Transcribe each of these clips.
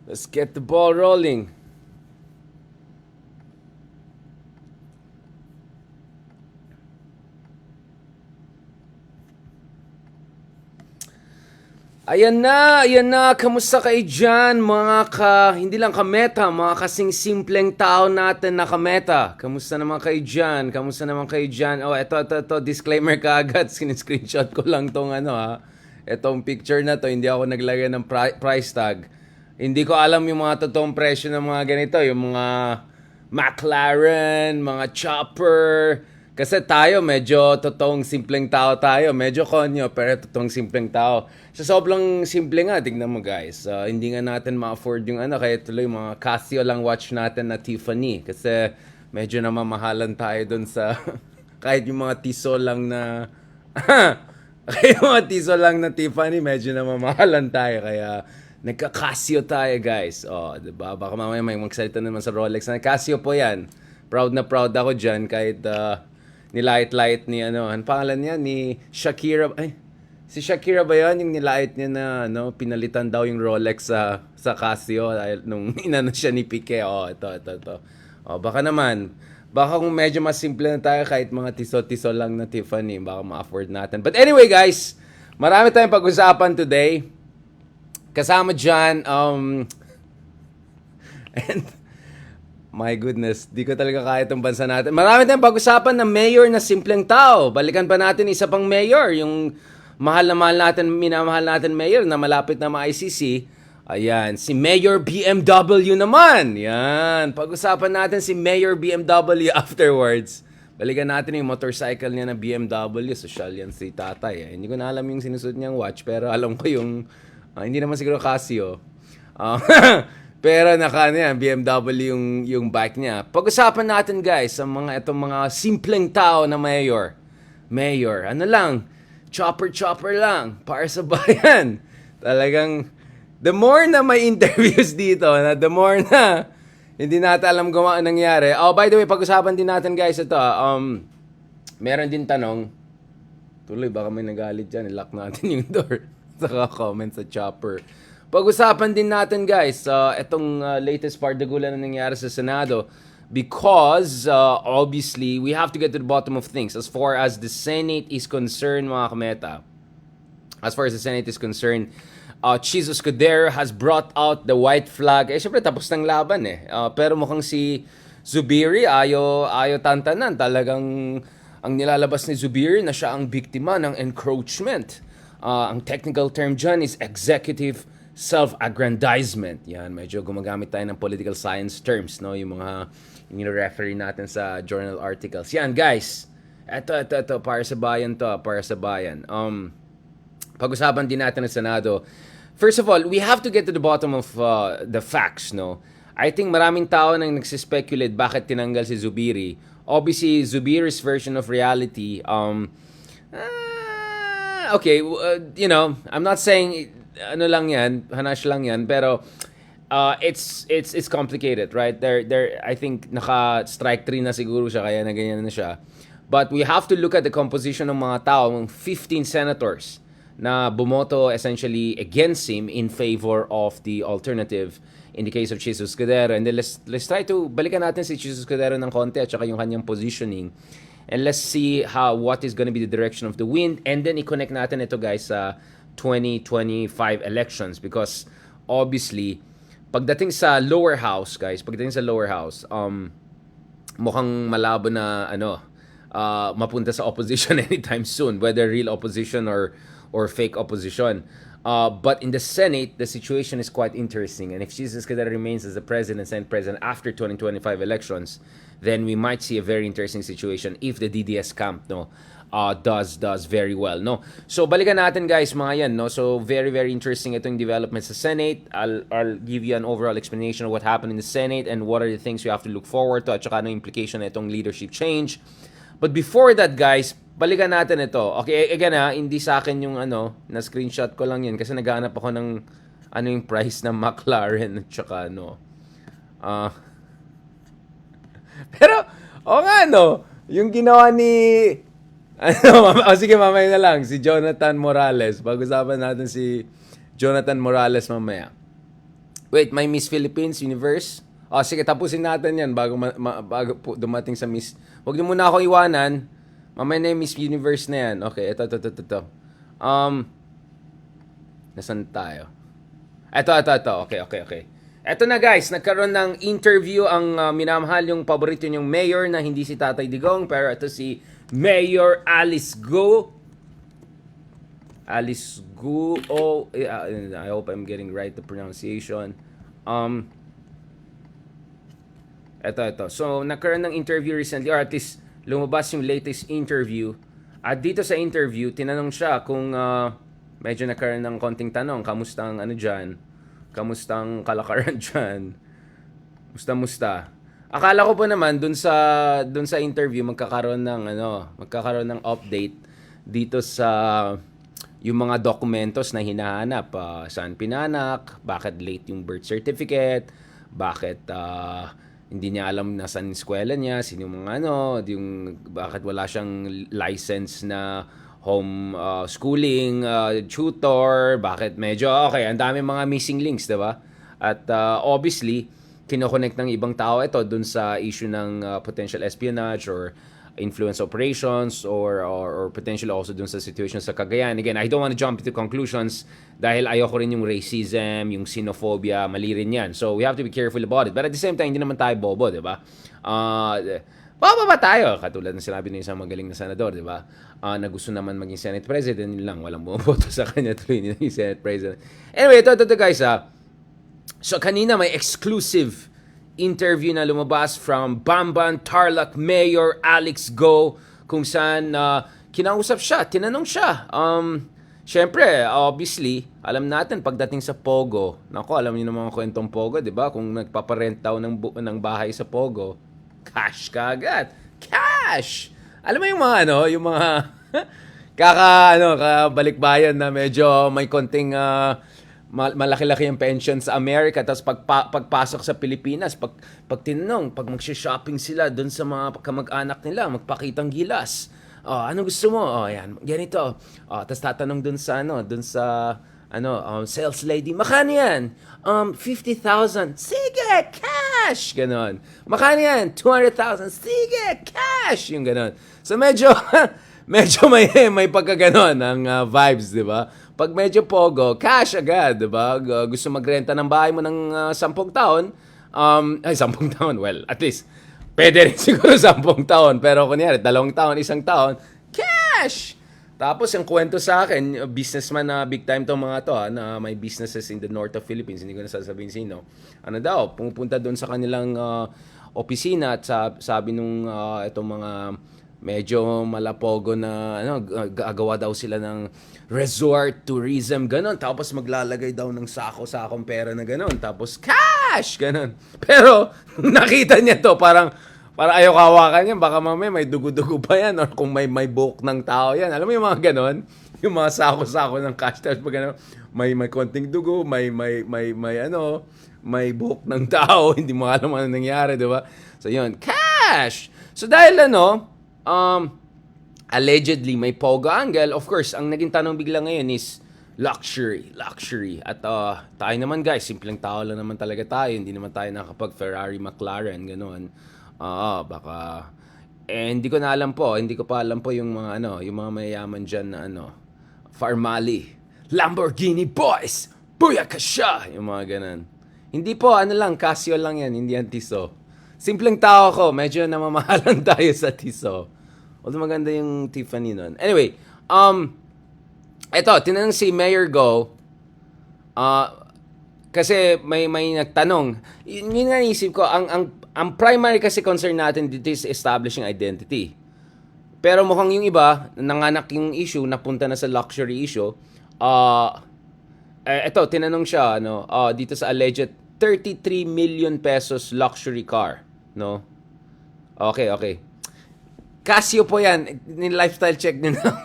Let's get the ball rolling. Ayan na, kamusta kayo dyan, hindi lang kameta, mga kasing simpleng tao natin na kameta. Kamusta naman kayo dyan? Oh, ito, disclaimer ka agad, screenshot ko lang tong Itong picture na to, hindi ako naglagay ng price tag. Hindi ko alam yung mga totoong presyo ng mga ganito, yung mga McLaren, mga chopper. Kasi tayo, medyo totoong simpleng tao tayo. Medyo konyo, pero totoong simpleng tao. Sa sobrang simple nga, tignan mo guys. Hindi nga natin ma-afford yung kaya tuloy mga Casio lang watch natin na Tiffany. Kasi medyo namamahalan tayo dun sa, kahit yung mga tiso lang na, kahit yung mga tiso lang na Tiffany, medyo namamahalan tayo. Kaya, nagka-Casio tayo guys. Diba? Baka mamaya may magsalita naman sa Rolex na Casio po yan. Proud na proud ako dyan kahit nilait-light ni ano pangalan niya ni Shakira. Si Shakira ba 'yan yung nilait niya na pinalitan daw yung Rolex sa Casio dahil nung inano siya ni Pique. Ito. Baka naman. Baka kung medyo mas simple na tayo kahit mga tiso-tiso lang na Tiffany, baka ma-afford natin. But anyway guys, marami tayong pag-usapan today. Kasama dyan, and my goodness, di ko talaga kaya itong bansa natin. Marami tayong pag-usapan na mayor na simpleng tao. Balikan pa natin isa pang mayor, yung minamahal natin mayor na malapit na ma-ICC. Ayan, si Mayor BMW naman. Yan, pag-usapan natin si Mayor BMW afterwards. Balikan natin yung motorcycle niya na BMW. Social yan si tatay. Hindi ko na alam yung sinusunod niyang watch, pero alam ko yung, hindi naman siguro Casio. Pero BMW yung bike niya. Pag-usapan natin guys sa itong mga simpleng tao na mayor. Mayor, chopper lang para sa bayan. Talagang the more na may interviews dito, the more na hindi natin alam kung ano nangyari. By the way, pag-usapan din natin guys ito. Meron din tanong. Tuloy, baka may nagalit dyan. I-lock natin yung door. Saka comment sa chopper. Pag-usapan din natin guys, itong latest pardagulan na nangyari sa Senado because obviously we have to get to the bottom of things as far as the Senate is concerned mga kameta. As far as the Senate is concerned, Chis Escudero has brought out the white flag. Syempre tapos ng laban pero mukhang si Zubiri ayaw tantanan. Talagang ang nilalabas ni Zubiri na siya ang biktima ng encroachment. Ang technical term dyan is executive self-aggrandizement. Yan, medyo gumagamit tayo ng political science terms, no? Yung mga referee natin sa journal articles. Yan, guys. Ito, para sa bayan to, para sa bayan. Pag-usapan din natin ng Senado. First of all, we have to get to the bottom of the facts, no? I think maraming tao nang nagsispekulate bakit tinanggal si Zubiri. Obviously, Zubiri's version of reality, okay, I'm not saying hanash lang yan, pero it's complicated, right? I think naka-strike 3 na siguro siya, kaya na ganyan na siya. But we have to look at the composition ng mga tao, 15 senators na bumoto essentially against him in favor of the alternative in the case of Chis Escudero. And then let's try to balikan natin si Chis Escudero ng konti at saka yung kanyang positioning. And let's see what is going to be the direction of the wind. And then i-connect natin ito guys sa 2025 elections because obviously pagdating sa lower house guys, mukhang malabo na mapunta sa opposition anytime soon, whether real opposition or fake opposition. But in the Senate, the situation is quite interesting. And if Chis Escudero remains as the Senate President after 2025 elections, then we might see a very interesting situation if the DDS camp does very well, no? So balikan natin guys mga yan, no? So very very interesting itong development sa Senate. I'll give you an overall explanation of what happened in the Senate and what are the things you have to look forward to at saka ano implication na itong leadership change. But before that guys, balikan natin ito. Okay, again hindi sa akin yung na screenshot ko lang yan kasi naghahanap ako ng yung price ng McLaren at saka pero yung ginawa ni sige, mamaya na lang. Si Jonathan Morales. Pag-usapan natin si Jonathan Morales mamaya. Wait, may Miss Philippines Universe? O, sige, tapusin natin yan bago dumating sa Miss. Huwag niyo muna ako iwanan. Mamaya na yung Miss Universe na yan. Okay, ito. Nasaan tayo? Ito. Okay. Ito na guys, nagkaroon ng interview ang minamahal yung paborito niyong mayor na hindi si Tatay Digong, pero ito si Mayor Alice Go. Alice Go. I hope I'm getting right the pronunciation. Ito. So, nagkaroon ng interview recently, or at least lumabas yung latest interview. At dito sa interview, tinanong siya kung medyo nagkaroon ng konting tanong, kamusta ang dyan? Kamusta ang kalakaran dyan? Musta? Akala ko pa naman dun sa interview magkakaroon ng update dito sa yung mga documentos na hinahanap, saan pinanak, bakit late yung birth certificate, bakit hindi niya alam na saan eskwela niya, sino yung mga bakit wala siyang license na home schooling, tutor, bakit medyo, ang dami mga missing links, diba? At obviously, kinoconnect ng ibang tao ito dun sa issue ng potential espionage or influence operations or potentially also dun sa situation sa Cagayan. Again, I don't want to jump into conclusions dahil ayoko rin yung racism, yung xenophobia, mali rin yan. So, we have to be careful about it. But at the same time, hindi naman tayo bobo, di ba? Bababa tayo, katulad ng sinabi ng isang magaling na senador, di ba? Na gusto naman maging Senate President, yun lang, walang bumoboto sa kanya, tuloy nila yung Senate President. Anyway, ito guys, so kanina may exclusive interview na lumabas from Bamban Tarlac Mayor Alex Go, kung saan kinausap siya, tinanong siya. Syempre, obviously, alam natin pagdating sa Pogo, alam niyo naman mga kwentong Pogo, di ba? Kung nagpaparent daw ng bahay sa Pogo, cash ka agad. Cash! Alam mo yung mga yung mga kabalikbayan na medyo may konting malaki-laki yung pension sa Amerika, tapos pagpasok sa Pilipinas, pag tinanong, pag magsha-shopping sila doon sa mga kamag-anak nila, magpakitang gilas. Ano gusto mo? Yan, ganito. Tapos tatanong doon sa sales lady, makano yan? 50,000. Sige, cash! Ganon. Makano yan? 200,000. Sige, cash! Yung ganon. So medyo may pagkaganon ang vibes, di ba? Pag medyo pogo, cash agad, di ba? Gusto magrenta ng bahay mo ng 10 taon, 10 taon, well, at least, pwede rin siguro 10 taon, pero kunyari, 2 taon, 1 taon, cash! Tapos, yung kwento sa akin, businessman na big time tong mga to, na may businesses in the north of Philippines, hindi ko na sasabihin sino, pumupunta doon sa kanilang opisina at sabi nung itong mga medyo malapogo na gagawa daw sila ng resort tourism, ganon, tapos maglalagay daw ng sako-sakong pera na ganon, tapos cash, ganon. Pero nakita niya to, parang ayaw kawakan yan, baka mamaya may dugo-dugo pa yan, or kung may buhok ng tao yan, alam mo yung mga ganon, yung mga sako-sako ng cash, tapos pag may konting dugo, may buhok ng tao, hindi mo alam ano nangyari, di ba? So yun, cash. So dahil allegedly may pogo angle, of course, ang naging tanong bigla ngayon is luxury. At tayo naman guys, simpleng tao lang naman talaga tayo, hindi naman tayo nakapag Ferrari, McLaren, ganoon. Baka hindi ko pa alam po yung mga yung mga mayayaman diyan na Farmali, Lamborghini boys, booyakasha, yung mga ganun. Hindi po, Casio lang yan, hindi yan Tissot. Simpleng tao ko, medyo namamahalan tayo sa Tissot. Although maganda yung Tiffany nun. Anyway, tinanong si Mayor Go, kasi may nagtanong. Yun nga naisip ko, ang primary kasi concern natin dito is establishing identity. Pero mukhang yung iba, nanganak yung issue, napunta na sa luxury issue. Tinanong siya, dito sa alleged 33 million pesos luxury car, no? Okay. Casio po yan. Ni-lifestyle check din na.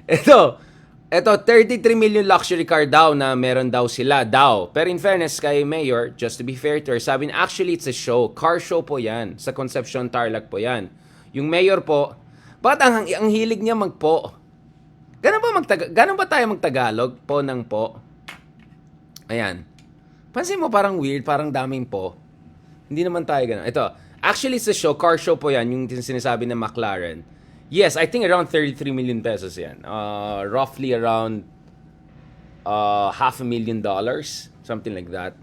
Ito, 33 million luxury car daw na meron daw sila. Pero in fairness kay Mayor, just to be fair to her, sabi na actually it's a show. Car show po yan. Sa Concepcion Tarlac po yan. Yung Mayor po, bakit ang hilig niya magpo? Ganun ba tayo magtagalog? Po ng po? Ayan. Pansin mo parang weird, parang daming po. Hindi naman tayo ganun. Ito, actually sa show, car show po yan, yung sinasabi ng McLaren. Yes, I think around 33 million pesos yan. Roughly around $500,000, something like that.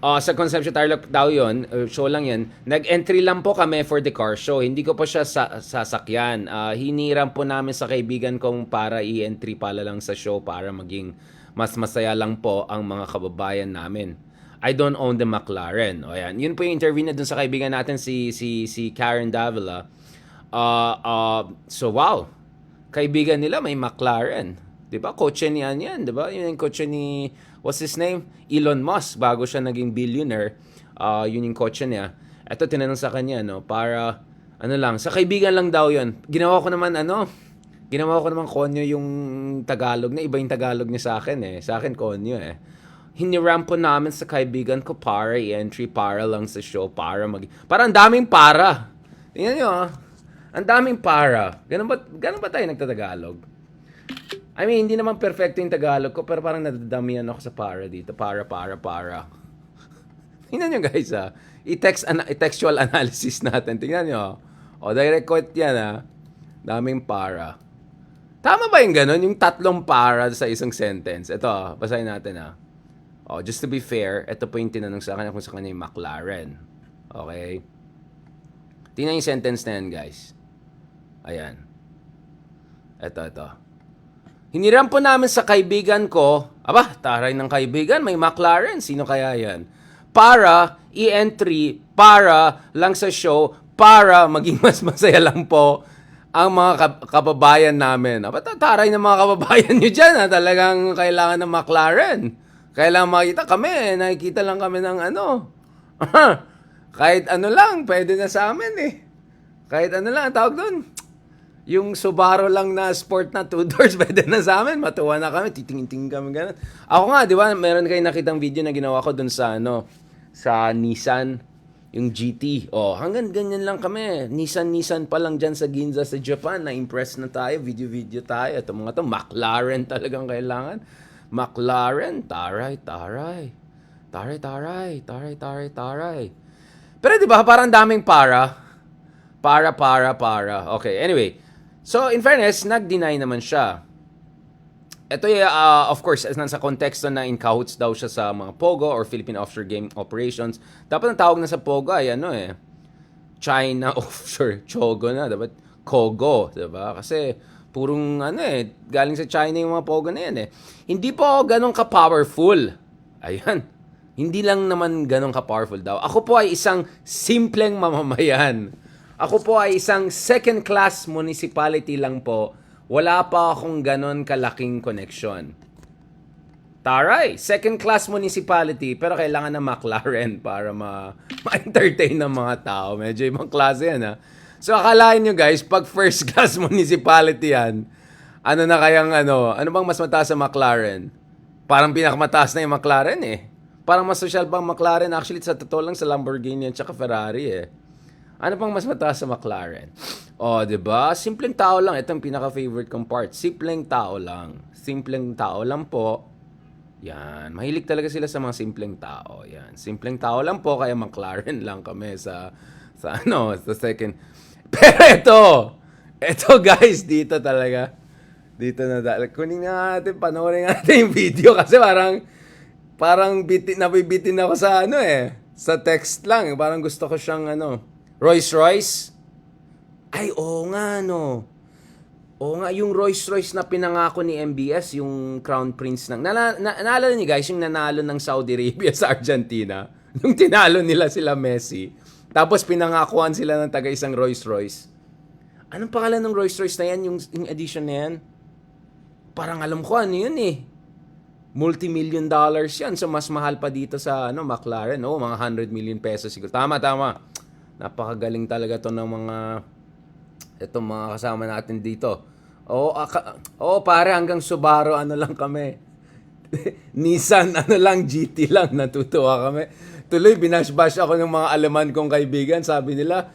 Sa Conception Tarlac daw yun, show lang yan. Nag-entry lang po kami for the car show. Hindi ko po siya sasakyan. Hiniram po namin sa kaibigan kong para i-entry pala lang sa show para maging mas masaya lang po ang mga kababayan namin. I don't own the McLaren. O yan. Yun po yung interview na dun sa kaibigan natin si Karen Davila. So wow. Kaibigan nila may McLaren. 'Di ba? Kotse niya yan, 'di ba? Yun yung kotse ni what's his name? Elon Musk bago siya naging billionaire. Yun yung kotse niya. Ito tinanong sa kanya para ano lang, sa kaibigan lang daw 'yon. Ginawa ko naman konyo yung Tagalog na iba yung Tagalog niya sa akin eh. Sa akin konyo eh. Hiniram po namin sa kaibigan ko para i-entry para lang sa show para parang daming para. Tingnan niyo ang daming para. Ganun ba tayo nagtatagalog? I mean, hindi naman perfecto yung Tagalog ko, pero parang nadadamihan ako sa para dito. Para. Tingnan nyo guys i-textual analysis natin. Tingnan nyo. Direct quote yan daming para. Tama ba yung ganun? Yung tatlong para sa isang sentence. Ito, basahin natin just to be fair, ito po yung tinanong sa kanya kung sa kanya yung McLaren. Okay? Tingnan yung sentence na yan guys. Ayan. Ito. Hiniram po namin sa kaibigan ko, taray ng kaibigan, may McLaren, sino kaya yan? Para i-entry, para lang sa show, para maging mas masaya lang po ang mga kababayan namin. Taray ng mga kababayan nyo dyan, talagang kailangan ng McLaren. Kailangan makita kami, nakikita lang kami ng kahit ano lang, pwede na sa amin eh. Kahit ano lang, tawag doon. Yung Subaru lang na sport na 2 doors, pwede na sa amin. Matuwa na kami, titingin-tingin kami ganun. Ako nga, di ba, meron kayo nakitang video na ginawa ko dun sa Nissan, yung GT. Hanggang ganyan lang kami. Nissan pa lang dyan sa Ginza sa Japan. Na-impress na tayo, video tayo. Ito mga to, McLaren talagang kailangan. McLaren, taray. Pero di ba, parang daming para. Okay, anyway. So, in fairness, nag-deny naman siya. Ito of course, nasa konteksto na in cahoots daw siya sa mga POGO or Philippine Offshore Game Operations. Dapat ang tawag na sa POGO ay China Offshore Chogo na. Dapat KOGO, diba? Kasi purong galing sa China yung mga POGO na yan Hindi po ganun ka-powerful. Ayan. Hindi lang naman ganun ka-powerful daw. Ako po ay isang simpleng mamamayan. Ako po ay isang second-class municipality lang po. Wala pa akong ganon kalaking connection. Taray, second-class municipality, pero kailangan ng McLaren para ma-entertain ng mga tao. Medyo ibang klase yan So akalain nyo guys, pag first-class municipality yan, ano bang mas mataas sa McLaren? Parang pinakamataas na yung McLaren Parang mas social pang McLaren. Actually, sa totoo lang sa Lamborghini at saka Ferrari Ano pang mas mataas sa McLaren? Diba? Simpleng tao lang. Ito ang pinaka-favorite kong part. Simpleng tao lang. Simpleng tao lang po. Yan. Mahilig talaga sila sa mga simpleng tao. Yan. Simpleng tao lang po. Kaya McLaren lang kami sa second. Pero ito guys, dito talaga. Dito na kunin natin, panoorin natin yung video. Kasi parang nabibitin ako sa sa text lang. Parang gusto ko siyang Rolls-Royce? Ay, oo nga, Oo nga, yung Rolls-Royce na pinangako ni MBS, yung Crown Prince ng... Naalala niyo guys, yung nanalo ng Saudi Arabia sa Argentina? Yung tinalo nila sila Messi. Tapos pinangakuan sila ng taga-isang Rolls-Royce. Anong pangalan ng Rolls-Royce na yan, yung edition na yan? Parang alam ko yun multi-million dollars yan. So, mas mahal pa dito sa McLaren. Mga 100 million pesos siguro. Tama. Napakagaling talaga to ng itong mga kasama natin dito. Pare, hanggang Subaru, lang kami. Nissan, GT lang, natutuwa kami. Tuloy, binash-bash ako ng mga Aleman kong kaibigan. Sabi nila,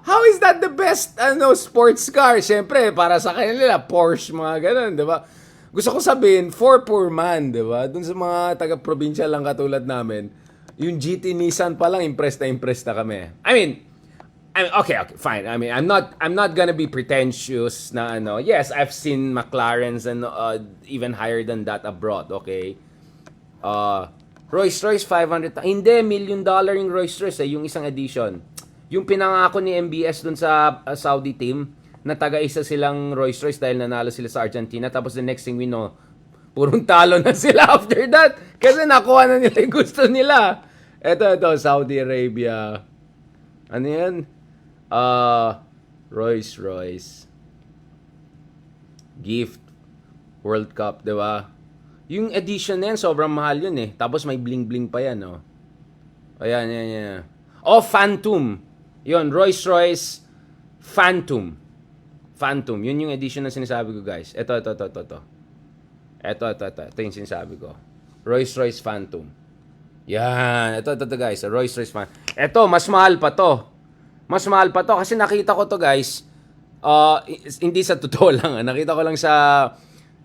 how is that the best, sports car? Siyempre, para sa kanila, Porsche, mga ganun, di ba? gusto ko sabihin, for poor man, di ba? Dun sa mga taga-probinsya lang katulad namin, yung GT Nissan pa lang, impressed na kami. Okay, fine. I'm not gonna be pretentious na ano. Yes, I've seen McLarens and even higher than that abroad, okay? Rolls-Royce 500. Hindi, $1 million yung Rolls-Royce, yung isang edition. Yung pinangako ni MBS dun sa Saudi team, na taga-isa silang Rolls-Royce dahil nanalo sila sa Argentina. Tapos the next thing we know, purong talo na sila after that. Kasi nakuha na nila yung gusto nila. Ito, Saudi Arabia. Ano yan? Rolls-Royce. Gift. World Cup, di ba? Yung edition na yan, sobrang mahal yun eh. Tapos may bling-bling pa yan, oh. Ayan, yan. Oh, Phantom. Yun, Rolls-Royce Phantom. Phantom. Yun yung edition na sinasabi ko, guys. Ito. Ito yung sinasabi ko. Rolls-Royce Phantom. Yan. Ito, guys. Rolls-Royce Phantom. Ito, mas mahal pa to. Kasi nakita ko to, guys. Hindi sa totoo lang. Nakita ko lang sa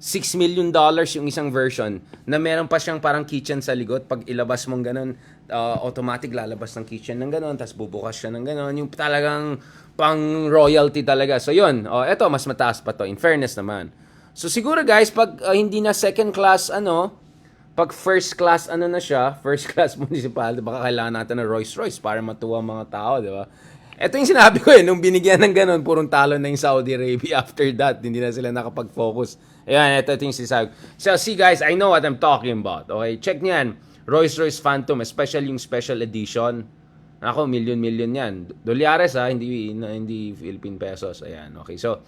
$6 million yung isang version na meron pa siyang parang kitchen sa likod. Pag ilabas mong ganun, automatic lalabas ng kitchen ng ganun, tapos bubukas siya ng ganun. Yung talagang pang royalty talaga. So yun, eto mas mataas pa to, in fairness naman. So siguro guys, pag hindi na second class pag first class na siya, first class municipality, baka kailangan natin ng Rolls-Royce para matuwa mga tao, di ba? Ito yung sinabi ko nung binigyan ng ganun, purong talo na yung Saudi Arabia after that. Hindi na sila nakapag-focus. Ayan, ito yung sinasabi. So, see guys, I know what I'm talking about. Okay, check niyan. Rolls-Royce Phantom, especially yung special edition. Ako, million yan. Dolyares hindi Philippine pesos. Ayan, okay. So,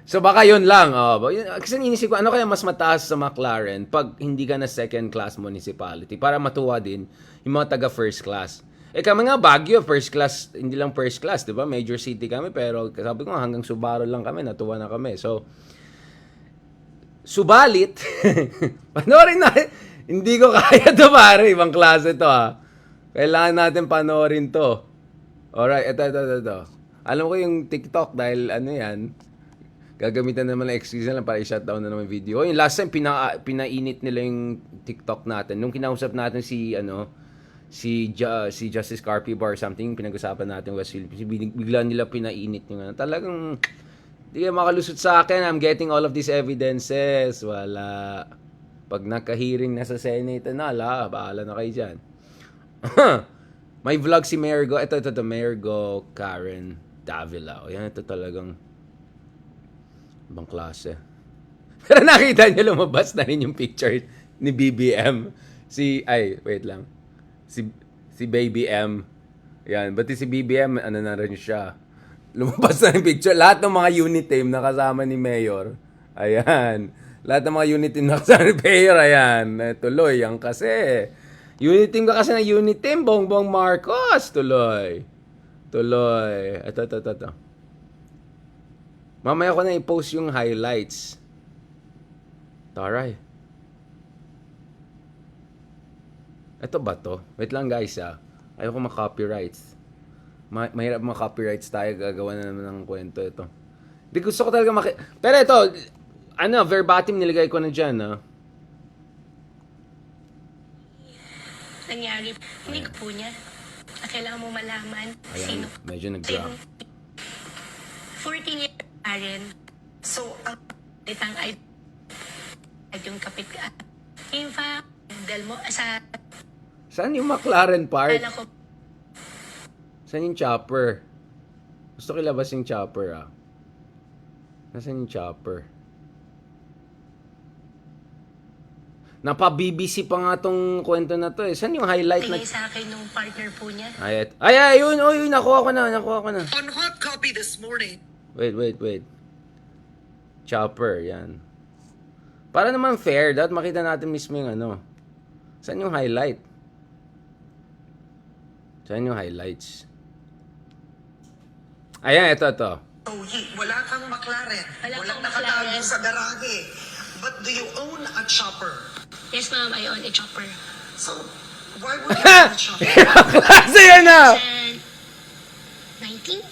so baka yun lang. Kasi inisip ko, ano kaya mas mataas sa McLaren pag hindi ka na second class municipality para matuwa din yung mga taga first class. Kami nga Baguio, first class, hindi lang first class, di ba? Major city kami, pero sabi ko hanggang Subaru lang kami, natuwa na kami. So, subalit, panoorin na, hindi ko kaya to pare, ibang klase to Kailangan natin panoorin to. Alright, ito. Alam ko yung TikTok dahil ano gagamitan naman ng excuse lang para i-shutdown na naman video. Yung last time, pinainit nila yung TikTok natin. Nung kinausap natin si Justice Carpy Bar or something, pinag-usapan natin West Philippines, bigla nila pinainit yung talagang di ka makalusot sa akin. I'm getting all of these evidences. Wala. Pag naka-hearing na sa Senate, bahala na kayo dyan. May vlog si Mayor Go. Ito, Mayor Go Karen Davila. Yan, ito talagang ibang klase. Pero nakita niyo lumabas na rin yung picture ni BBM. Wait lang. Si Baby M. Yan, pati si BBM, na rin siya. Lumabas na yung picture. Lahat ng mga unit team na kasama ni Mayor. Ayan. Lahat ng mga unit team na kasama ni Mayor, ayan. Tuloy, yan kasi. Unit team ka kasi ng unit team, Bongbong Marcos. Tuloy. Ito. Mamaya ko na i-post yung highlights. Taray. Ito ba to? Wait lang guys Ayoko ma-copyrights. Mahirap ma-copyrights tayo. Gagawa na naman ng kwento ito. Di gusto ko talaga Pero ito, verbatim nilagay ko na dyan Nangyari. Hindi ko po niya. Kailangan mo malaman sino. Medyo nag-drop. 14 years rin. So, ang litang ay yung kapit ka. In fact, dal mo sa saan yung McLaren part? Saan yung chopper? Gusto ko ilabas yung chopper Nasaan yung chopper? Napa-BBC pa nga tong kwento na to Saan yung highlight tingin sa akin nung partner po niya. Yun, nakuha ko na. On hot copy this morning. Wait. Chopper, yan. Para naman fair, dapat makita natin mismo yung Saan yung highlight? Saan yung highlights? Ayan, ito. So, wala kang McLaren. Walang nakatago sa garahe. But do you own a chopper? Yes, ma'am, I own a chopper. So, why would you own a chopper? Kasi yan 19?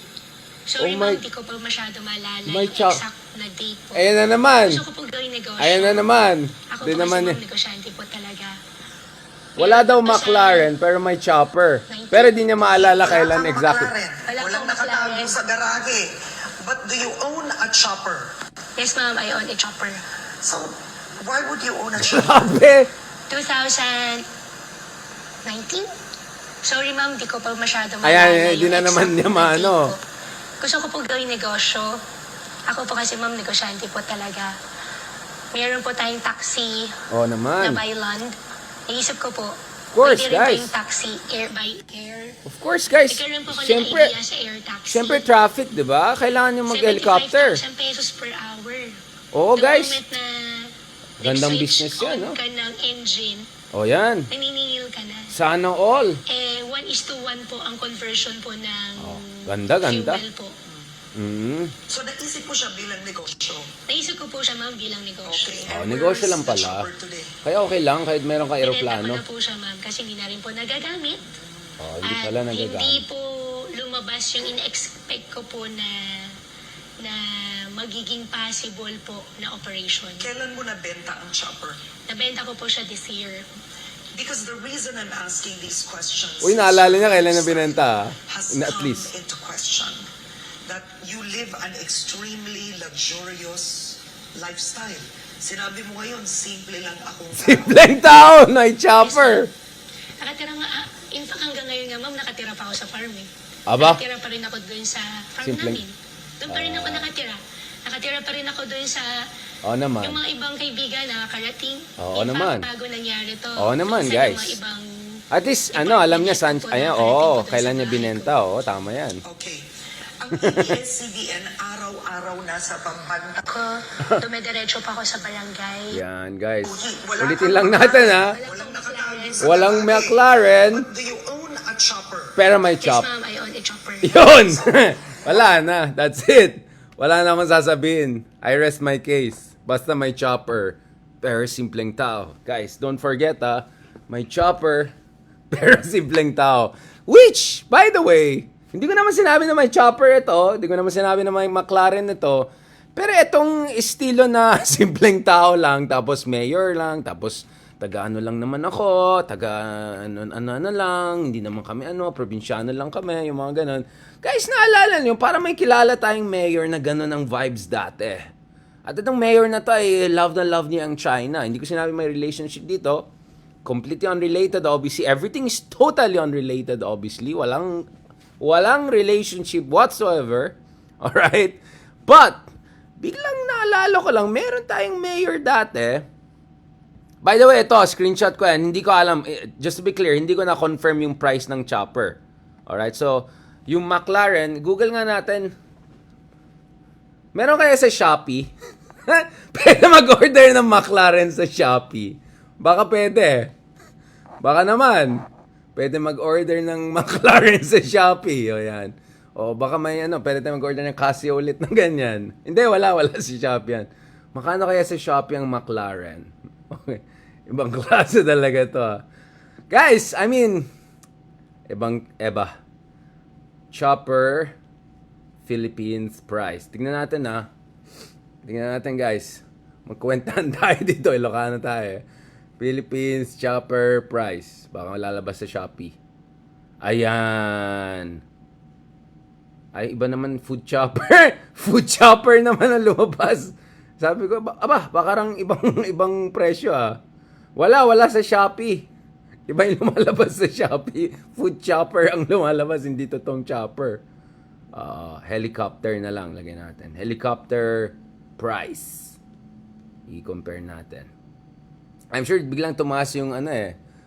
Sorry Oh my- ma'am, di ko pa masyado maalala My yung chop. exact na date po. Ayan na naman. Gusto ko po gawin negosyo. Ayan na naman. Ako Di po naman kasi eh. ma'am, negosyante po talaga. Wala daw Meron po sa- McLaren pero may chopper. Pero di niya maalala kailan Wala kang exactly. McLaren. Wala Walang akong nakatago McLaren. sa garahe. But do you own a chopper? Yes ma'am, I own a chopper. So, why would you own a chopper? Sabi. 2019? Sorry ma'am, di ko pa masyado Ayan, yung di na naman exact niya na maano. date po. Gusto ko po gawin negosyo. Ako po kasi ma'am, negosyante po talaga. Meron po tayong taxi Oh na naman. by land. Naisip ko po, Of course, pwede rin po guys. yung taxi air by air. Of course, guys. Nagkaroon po ako ng Siyempre, idea sa air taxi. siyempre traffic, di ba? Kailangan nyo mag-helicopter. 75,000 pesos per hour. Oo, The guys. moment na Gandang nag-switch business yan, on no? ka ng engine, O yan. naniningil ka na. Sana all. 1:1 po ang conversion po ng Ganda, ganda. fuel po. Mm. So, naisip mo siya bilang negosyo. Naisip ko po siya ma'am bilang negosyo. Okay. Oh, and negosyo where's lang the pala. chopper today? Kaya okay lang kahit meron ka Binenta aeroplano. ko na po siya ma'am kasi hindi na rin po nagagamit. Oh, hindi At pala hindi nagagamit. po lumabas yung in-expect ko po na magiging possible po na operation. Kailan mo nabenta ang chopper? Nabenta ko po siya this year. Because the reason I'm asking these questions Uy, naalala niya kailan na binenta, ah. has At come least. into question that you live an extremely luxurious lifestyle. Sinabi mo ngayon, simple lang akong tao. Simpleng tao, may chopper. Nakatira nga, in fact hanggang ngayon nga ma'am, nakatira pa ako sa farm eh. Aba? Nakatira pa rin ako doon sa farm Simpleng- namin. Doon pa rin ako nakatira. Nakatira pa rin ako doon sa Oo naman. yung mga ibang kaibigan nakakarating. Oo In fact, naman. bago nangyari to. Oo naman, minsan guys. yung mga ibang At least, alam niya, ayan, oo, kailan niya binenta, oo, tama yan. Okay. Ang ABS-CBN araw-araw nasa pampanta. ako, dumediretso pa ako sa barangay. Yan, guys. Wala Ulitin kang lang natin, ha. Walang nakatago sa Walang garahe. McLaren, But do you own a chopper? pero may Yes chop. ma'am, I own a chopper. Yun! Wala na. That's it. Wala na akong sasabihin. I rest my case. Basta may chopper. Pero simpleng tao. Guys, don't forget may chopper. Pero simpleng tao. Which, by the way, hindi ko naman sinabi na may chopper ito. Hindi ko naman sinabi na may McLaren ito. Pero itong estilo na simpleng tao lang, tapos mayor lang, tapos taga-ano lang naman ako, taga-ano lang, hindi naman kami probinsyano lang kami, yung mga ganon. Guys, naalala nyo, para may kilala tayong mayor na ganon ang vibes dati. At itong mayor na to ay love na love niya ang China. Hindi ko sinabi may relationship dito. Completely unrelated, obviously. Everything is totally unrelated, obviously. Walang relationship whatsoever. Alright? But, biglang naalala ko lang, meron tayong mayor dati. By the way, ito, screenshot ko yan. Hindi ko alam, just to be clear, hindi ko na-confirm yung price ng chopper. Alright, so, yung McLaren, Google nga natin. Meron kaya sa Shopee? Pwede mag-order ng McLaren sa Shopee. Baka pwede. Baka naman. Pwede mag-order ng McLaren sa Shopee. O yan. O baka may pwede tayo mag-order ng Casio ulit ng ganyan. Hindi, wala sa Shopee yan. Makano kaya sa Shopee ang McLaren? Okay. Ibang klase talaga to. Guys, I mean, Chopper Philippines price. Tingnan natin Tingnan natin guys. Magkwentahan tayo dito. Ilocano tayo. Philippines Chopper price. Baka malalabas sa Shopee. Ayan. Ay, iba naman food chopper. Food chopper naman ang lumabas. Sabi ko, baka rang ibang presyo Wala sa Shopee. Iba yung lumalabas sa Shopee. Food chopper ang lumalabas, hindi totoong chopper. Helicopter na lang, lagyan natin. Helicopter price. I-compare natin. I'm sure biglang tumaas yung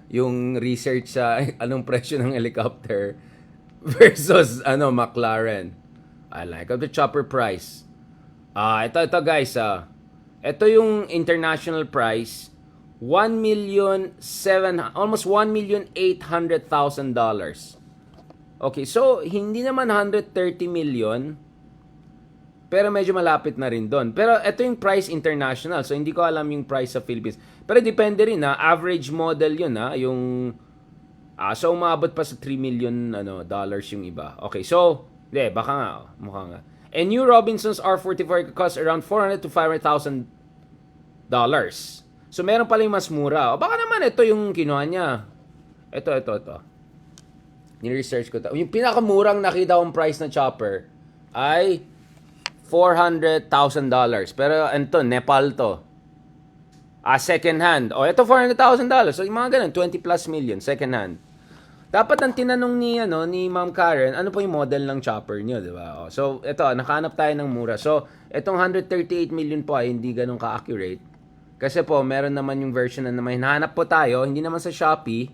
yung research sa anong presyo ng helicopter versus McLaren. I like the chopper price. Ito guys, ito yung international price, almost $1,800,000. Okay, so hindi naman 130 million, pero medyo malapit na rin doon. Pero ito yung price international, so hindi ko alam yung price sa Philippines. Pero depende rin average model yun yung so umabot pa sa 3 million dollars yung iba. Okay, so Hindi, baka nga. Mukha nga. And new Robinsons R44 cost around $400,000 to $500,000. So, meron pala yung mas mura. O baka naman ito yung kinuha niya. Ito. Ni-research ko. Yung pinakamurang nakita kong price na chopper ay $400,000. Pero ito, Nepal to. Second hand. O, ito $400,000. So, yung mga ganun, 20 plus million, second hand. Dapat ang tinanong ni Ma'am Karen, ano po yung model ng chopper niyo, di ba? So, ito, nakahanap tayo ng mura. So, itong 138 million po ay hindi ganun ka-accurate. Kasi po, meron naman yung version na may nahanap po tayo, hindi naman sa Shopee,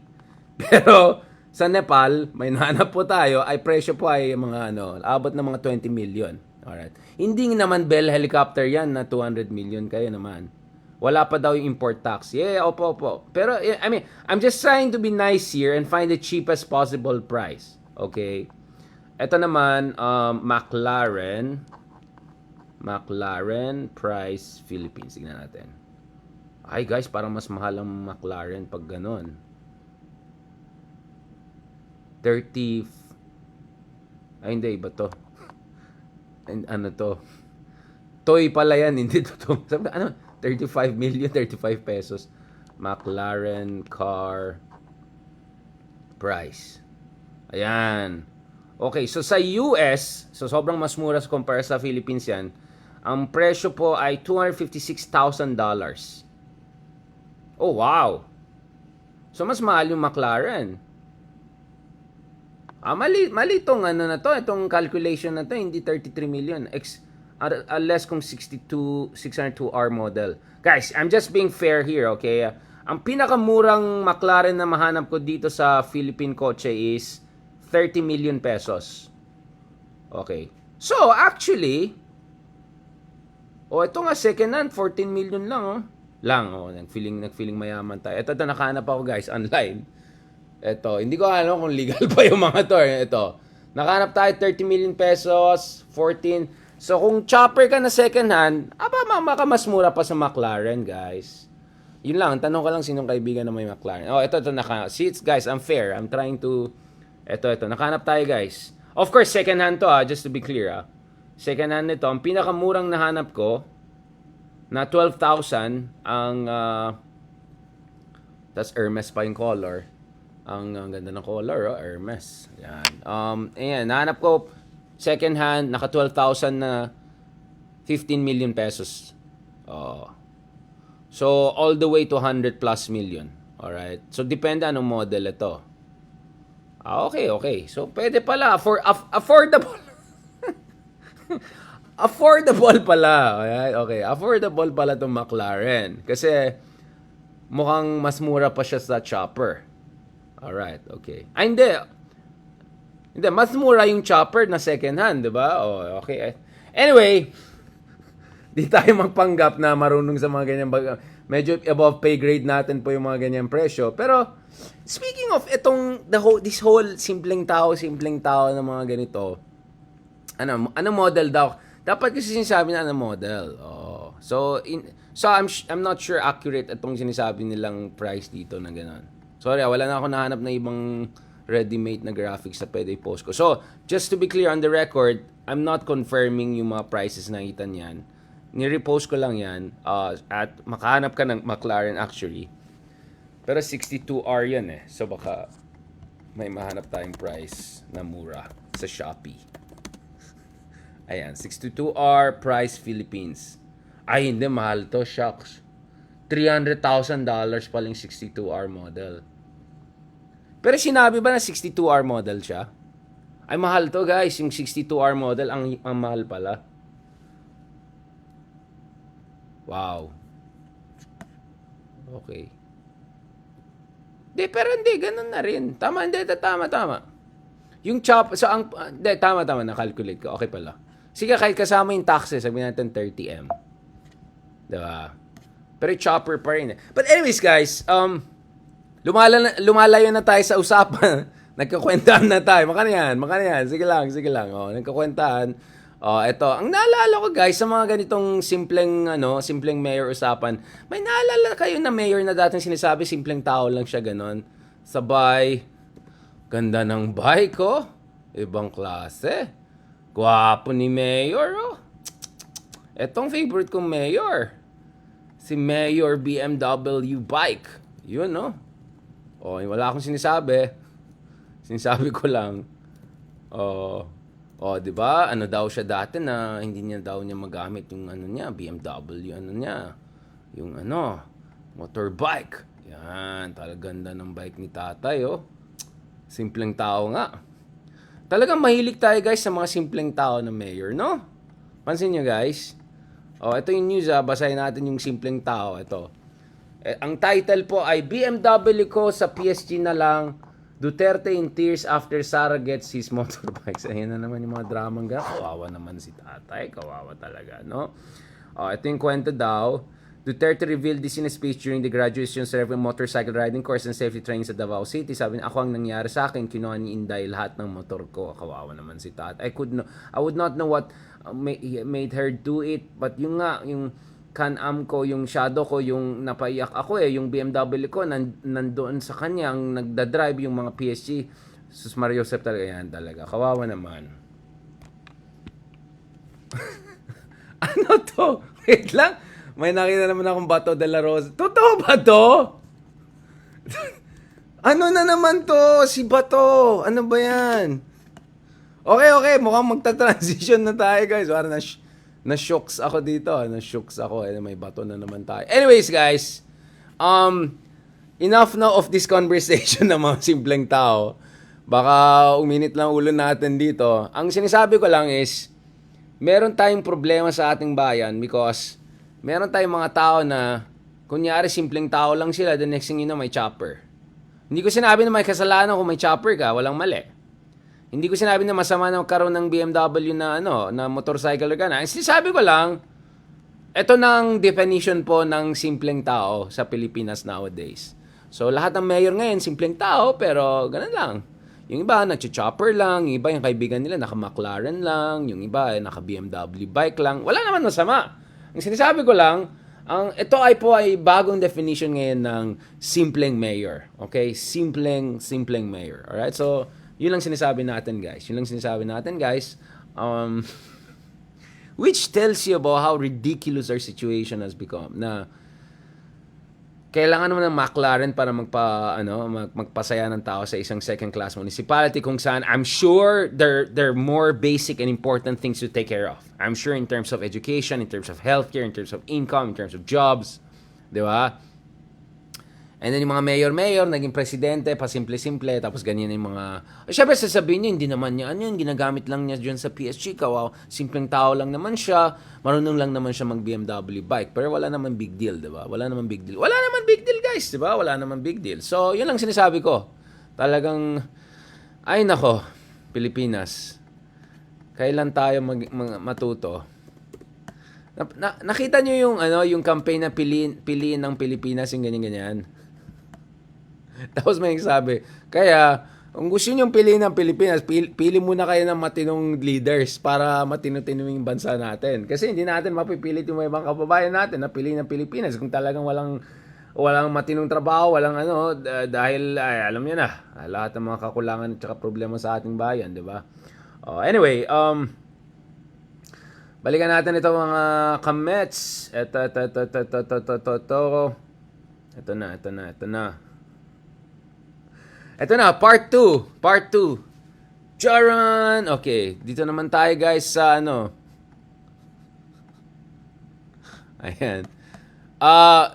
pero sa Nepal, may nahanap po tayo, ay presyo po ay mga abot ng mga 20 million. Alright. Hindi naman Bell helicopter yan na 200 million kayo naman. Wala pa daw yung import tax. Yeah, opo. Pero, I mean, I'm just trying to be nice here and find the cheapest possible price. Okay? Ito naman, McLaren price Philippines. Tignan natin. Ay, guys, parang mas mahal ang McLaren pag ganun. 30... Ay, hindi. Iba to. Ano to? Toy pala yan. Hindi to. Sabi, 35 million, 35 pesos. McLaren car price. Ayan. Okay, so sa US, so sobrang mas mura compare sa Philippines yan. Ang presyo po ay $256,000. Oh, wow. So mas mahal yung McLaren. Mali itong itong calculation na to, hindi 33 million. Less kung 602R model. Guys, I'm just being fair here, okay? Ang pinakamurang McLaren na mahanap ko dito sa Philippine kotse is 30 million pesos. Okay. So, actually, ito nga second hand, 14 million lang, nag-feeling mayaman tayo. Ito nakahanap ako, guys, online. Ito, hindi ko alam kung legal pa yung mga to. Ito, nakahanap tayo 30 million pesos, 14. So, kung chopper ka na second hand, maka mas mura pa sa McLaren, guys. Yun lang, tanong ko lang sinong kaibigan na may McLaren. Ito, see, guys, I'm fair. I'm trying to, ito, nakahanap tayo, guys. Of course, second hand to, just to be clear, Second hand nito, ang pinakamurang nahanap ko, na 12,000, tas Hermes pa yung color. Ang ganda ng color, Hermes. Yan. Ayan, nahanap ko, second hand, naka 12,000 na 15 million pesos. So, all the way to 100 plus million. Alright? So, depende anong model ito. Okay. So, pwede pala. Affordable. Affordable pala. Okay. Affordable pala itong McLaren. Kasi, mukhang mas mura pa siya sa chopper. Alright. Okay. Hindi. Mas mura yung chopper na second hand, di ba? Okay. Anyway, di tayo magpanggap na marunong sa mga ganyan. Medyo above pay grade natin po yung mga ganyan presyo. Pero, speaking of this whole simpleng tao na mga ganito, ano model daw? Dapat kasi sinasabi na model. So I'm not sure accurate itong sinasabi nilang price dito na gano'n. Sorry, wala na ako nahanap na ibang ready-made na graphics na pwede i-post ko. So, just to be clear on the record, I'm not confirming yung mga prices na nakita niyan. Ni-repost ko lang yan at makahanap ka ng McLaren actually. Pero 62R yan So, baka may mahanap tayong price na mura sa Shopee. Ayan, 62R price Philippines. Ay, hindi, mahal to. Shucks. $300,000 paling 62R model. Pero sinabi ba na 62R model siya? Ay, mahal to, guys. Yung 62R model, ang mahal pala. Wow. Okay. Hindi, ganun na rin. Tama. Yung tama, na-calculate ko. Okay pala. Sige, kahit kasama yung taxes, sabihin natin 30M. Diba? Pero chopper pa rin. But anyways, guys, lumalayo na tayo sa usapan. Nagkakwentaan na tayo. Maka na yan. Sige lang. Nagkakwentaan. Ito. Ang naalala ko, guys, sa mga ganitong simpleng mayor usapan, may naalala kayo na mayor na dating sinasabi, simpleng tao lang siya, ganon. Sabay, ganda ng bike ko. Ibang klase. Gwapo ni Mayor, oh. Etong favorite kong Mayor. Si Mayor BMW Bike. Yun, no? Oh, wala akong sinasabi. Sinasabi ko lang. Di ba? Ano daw siya dati na hindi niya magamit yung ano niya, BMW, ano niya. Yung ano, motorbike. Yan, talaganda ng bike ni tatay, oh. Simpleng tao nga. Talagang mahilig tayo, guys, sa mga simpleng tao na mayor, no? Pansin nyo, guys. Ito yung news, basahin natin yung simpleng tao. Ito. Ang title po ay BMW ko sa PSG na lang. Duterte in tears after Sara gets his motorbikes. Ayan na naman yung mga dramang ga. Kawawa naman si tatay. Kawawa talaga, no? Ito yung kwento daw. Duterte revealed this in a speech during the graduation ceremony motorcycle riding course and safety training sa Davao City. Sabi niya, ako ang nangyari sa akin, kinuha ni Inday lahat ng motor ko. Kawawa naman si tatay. I would not know what made her do it. But yung nga, yung Can-Am ko, yung shadow ko, yung napaiyak ako yung BMW ko, nandoon sa kanya, ang nagdadrive yung mga PSG. Sus Mario Josep talaga yan talaga. Kawawa naman. Ano to? Wait lang. May nakita naman akong Bato de la Rosa. Totoo ba to? Ano na naman to? Si Bato. Ano ba yan? Okay. Mukhang magta-transition na tayo, guys. Parang na-shocks ako dito. Na-shocks ako. May Bato na naman tayo. Anyways, guys. Enough now of this conversation ng mga simpleng tao. Baka uminit lang ulo natin dito. Ang sinasabi ko lang is, meron tayong problema sa ating bayan because meron tayong mga tao na, kunyari, simpleng tao lang sila, the next thing you know, may chopper. Hindi ko sinabi na may kasalanan kung may chopper ka, walang mali. Hindi ko sinabi na masama na magkaroon ng BMW na, na motorcycle ka na. Sinasabi ko lang, ito ng definition po ng simpleng tao sa Pilipinas nowadays. So, lahat ng mayor ngayon, simpleng tao, pero ganun lang. Yung iba, nag-chopper lang. Yung iba, yung kaibigan nila, naka-McLaren lang. Yung iba, naka-BMW bike lang. Wala naman masama. Ang sinasabi ko lang, ito ay bagong definition ngayon ng simpleng mayor. Okay? Simpleng mayor. Alright? So, yun lang sinasabi natin, guys. Which tells you about how ridiculous our situation has become. Na, kailangan naman ng McLaren para magpasaya ng tao sa isang second-class municipality kung saan I'm sure there are more basic and important things to take care of. I'm sure in terms of education, in terms of healthcare, in terms of income, in terms of jobs. Di ba? And then yung mga mayor, naging presidente, pasimple-simple, tapos ganyan yung mga... Siyempre, sasabihin niya, hindi naman niya, ginagamit lang niya dyan sa PSG, simpleng tao lang naman siya, marunong lang naman siya mag-BMW bike, pero wala naman big deal, di ba? Wala naman big deal, guys, di ba? Wala naman big deal. So, yun lang sinasabi ko. Talagang, ay nako, Pilipinas, kailan tayo matuto? Nakita niyo yung campaign na piliin ng Pilipinas, yung ganyan-ganyan. Tapos may sabi, kaya, kung gusto nyo piliin ng Pilipinas, pili muna kayo ng matinong leaders para matino-tino yung bansa natin. Kasi hindi natin mapipilit yung ibang kababayan natin na piliin ng Pilipinas kung talagang walang matinong trabaho, dahil, alam niyo na, lahat ng mga kakulangan at saka problema sa ating bayan, di ba? Anyway, balikan natin ito mga kamets. Ito na, part 2. Charan! Okay, dito naman tayo, guys, sa Ayan.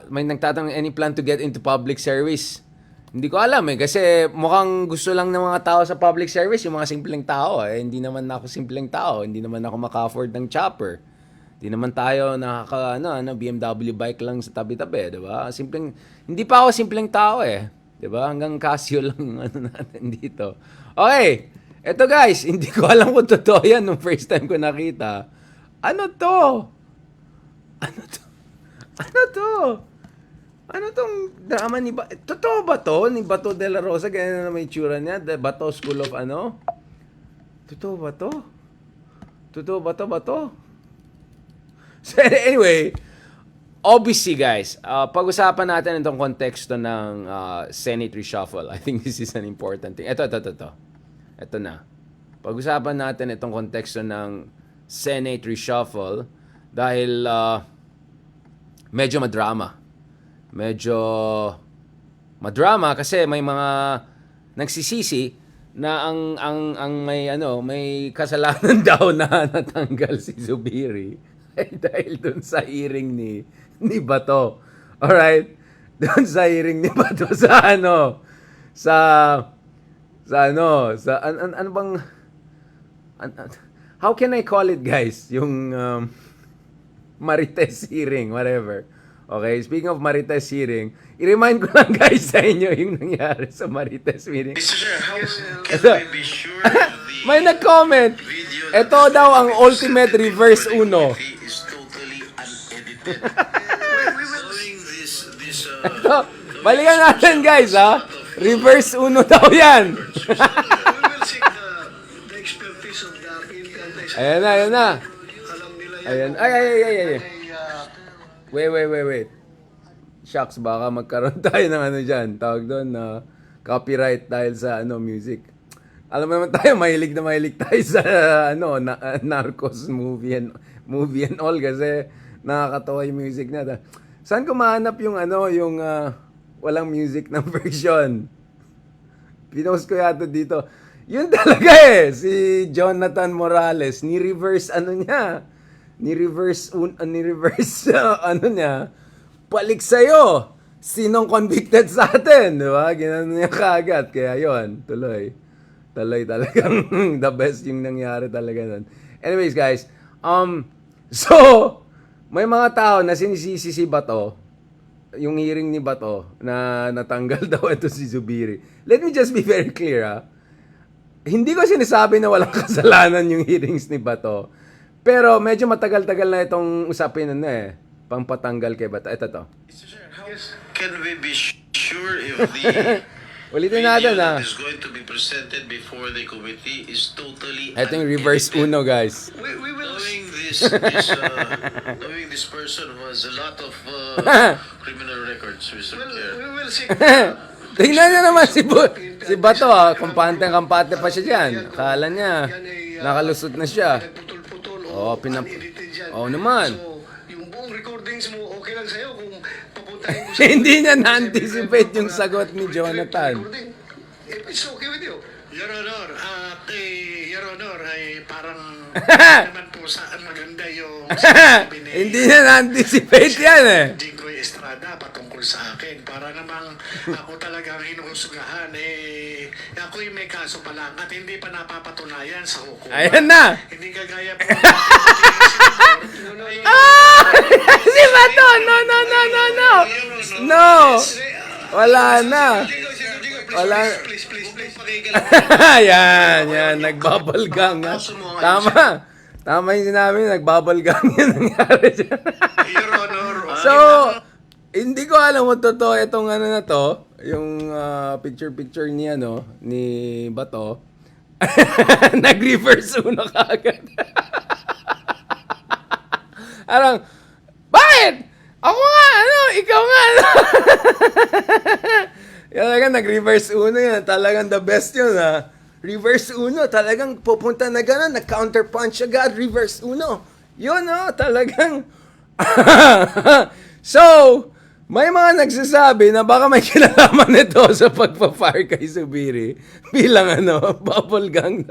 May nagtatanong, any plan to get into public service? Hindi ko alam kasi mukhang gusto lang ng mga tao sa public service, yung mga simpleng tao. Hindi naman ako simpleng tao, hindi naman ako maka-afford ng chopper. Hindi naman tayo BMW bike lang sa tabi-tabi, 'di ba? Hindi pa ako simpleng tao 'di ba? Hanggang Casio lang yung natin dito. Okay. Eto, guys, hindi ko alam kung totoo 'yan nung first time ko nakita. Ano to? Ano tong drama ni Totoo ba to? Ni Bato de la Rosa, ganyan na may tsura niya. The Bato School of Totoo ba to? So anyway, obviously, guys, pag-usapan natin itong konteksto ng Senate reshuffle. I think this is an important thing. Ito na. pag-usapan natin itong konteksto ng Senate reshuffle dahil medyo madrama. Medyo madrama kasi may mga nagsisisi na ang may kasalanan daw na natanggal si Zubiri ay dahil dun sa hearing ni Bato. Alright? Dun sa hearing ni Bato sa ano bang how can I call it, guys? Yung Marites hearing, whatever. Okay, speaking of Marites hearing, i-remind ko lang guys sa inyo yung nangyari sa Marites hearing. Mr. Chair, how can we be sure the May nag-comment. video Ito daw ang ultimate reverse uno. is totally unedited? Knowing this Ito, balikan natin guys ha. Reverse uno daw yan. We will seek the expertise of the applicant. Ayan na. Alam nila yan. Ayan. Ay. Ay, Wait. Shucks, baka magkaroon tayo ng ano dyan. Tawag doon na copyright dahil sa music. Alam mo naman tayo, mahilig tayo sa Narcos movie and all kasi nakakatawa yung music na. Saan ko mahanap yung walang music ng version? Pinost ko yata dito. Yun talaga si Jonathan Morales, ni-reverse niya, balik sa'yo. Sinong convicted sa atin, di ba? Ginano niya kaagad. Kaya yon, tuloy talagang the best yung nangyari talaga nun. Anyways, guys, so, may mga tao na sinisisi si Bato, yung hearing ni Bato, na natanggal daw ito si Zubiri. Let me just be very clear, Hindi ko sinasabi na walang kasalanan yung hearings ni Bato. Pero medyo matagal-tagal na itong usapin pangpatanggal kay Bato. Ito to. Mr. Chair, how can we be sure if the Ulitin video natin that is going to be presented before the committee is totally Ito yung reverse unedited? uno, guys. we will Knowing this person who has a lot of criminal records, Mr. Chair. we will seek Tingnan niyo naman si Bato kampante pa siya dyan. Akala niya, nakalusot na siya. putol-putol Oo, o unedited yan. Oo naman. So, yung buong recordings mo, okay lang sa'yo kung papuntahin mo sa... Hindi niya na-anticipate yung sagot ni Jonathan. Recording. If it's okay with you. Your Honor, Your Honor, ay parang naman po sa maganda yung sinabi ni Hindi niya na-anticipate yan Jinggoy Estrada patungkol sa akin. Para namang ako talagang hinuhusgahan. Ako yung may kaso pa lang at hindi pa napapatunayan sa hukuman. Ayan na! Hindi kagaya po Si Bato! No! Wala na! Wala. Yan, nagbabalgang. Tama yung sinabi, nagbabalgang yung nangyari dyan. Your Honor, So, hindi ko alam kung totoo itong na to, yung picture ni ni Bato. Nag-reverse uno kaagad. Arang, bakit? Ako nga, ikaw nga, Talagang nag-reverse uno yan. Talagang the best yun, Reverse uno. Talagang pupunta na gano'n. Nag-counter-punch agad. Reverse uno. Yun, talagang... So, may mga nagsasabi na baka may kinalaman nito sa pagpa-fire kay Zubiri bilang bubble gang.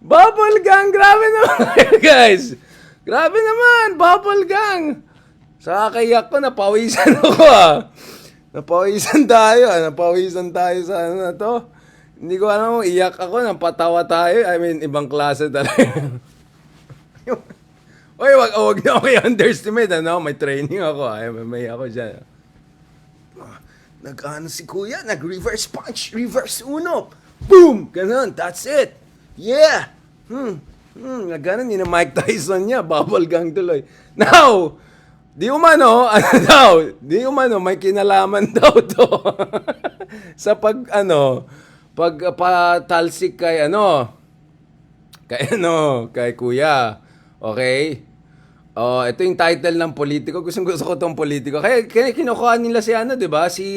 Bubble gang. Grabe naman guys. Grabe naman, bubble gang. Sa kayak ko, napawisan ako Napawisan tayo sa na to. Hindi ko alam kung iyak ako, napatawa tayo. I mean, ibang klase talaga. Oy, wag na ako i-underestimate, May training ako, may ako dyan. Si kuya, nag-reverse punch, reverse uno. Boom! Ganun, that's it. Yeah! Ganun, yun ang Mike Tyson niya. Bubble gang tuloy. Now, di umano, may kinalaman daw to. Sa pagpatalsik kay kuya. Okay? Oh, ito yung title ng politiko. Gusto ko tong politiko. Kaya kinukuha nila si ano, 'di ba? Si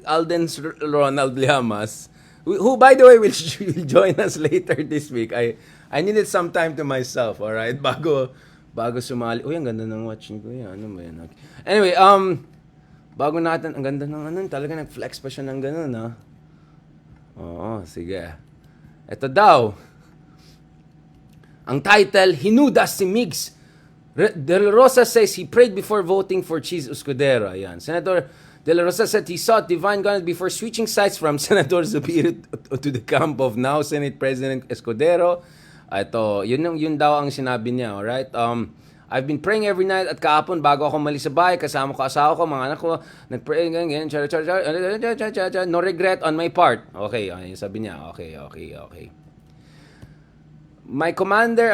Alden Ronald Llamas, who by the way will join us later this week. I needed some time to myself, all right? Bago sumali. Uy, ang ganda ng watching ko 'yan. Ano ba 'yan? Okay. Anyway, bago natin, ang ganda ng ano, talaga nag-flex pa siya ng ganun, ha? Oo, sige. Ito daw. Ang title, Hinudas si Migs. De La Rosa says he prayed before voting for Cheese Escudero. Ayan. Senator De La Rosa said he sought divine guidance before switching sides from Senator Zubiri to the camp of now Senate President Escudero. Ito, yun daw ang sinabi niya, alright? I've been praying every night at kahapon bago ako malis sa bahay, kasama ko asawa ko, mga anak ko, nag-pray, ganyan, no regret on my part. Okay, sabi niya, okay. My commander,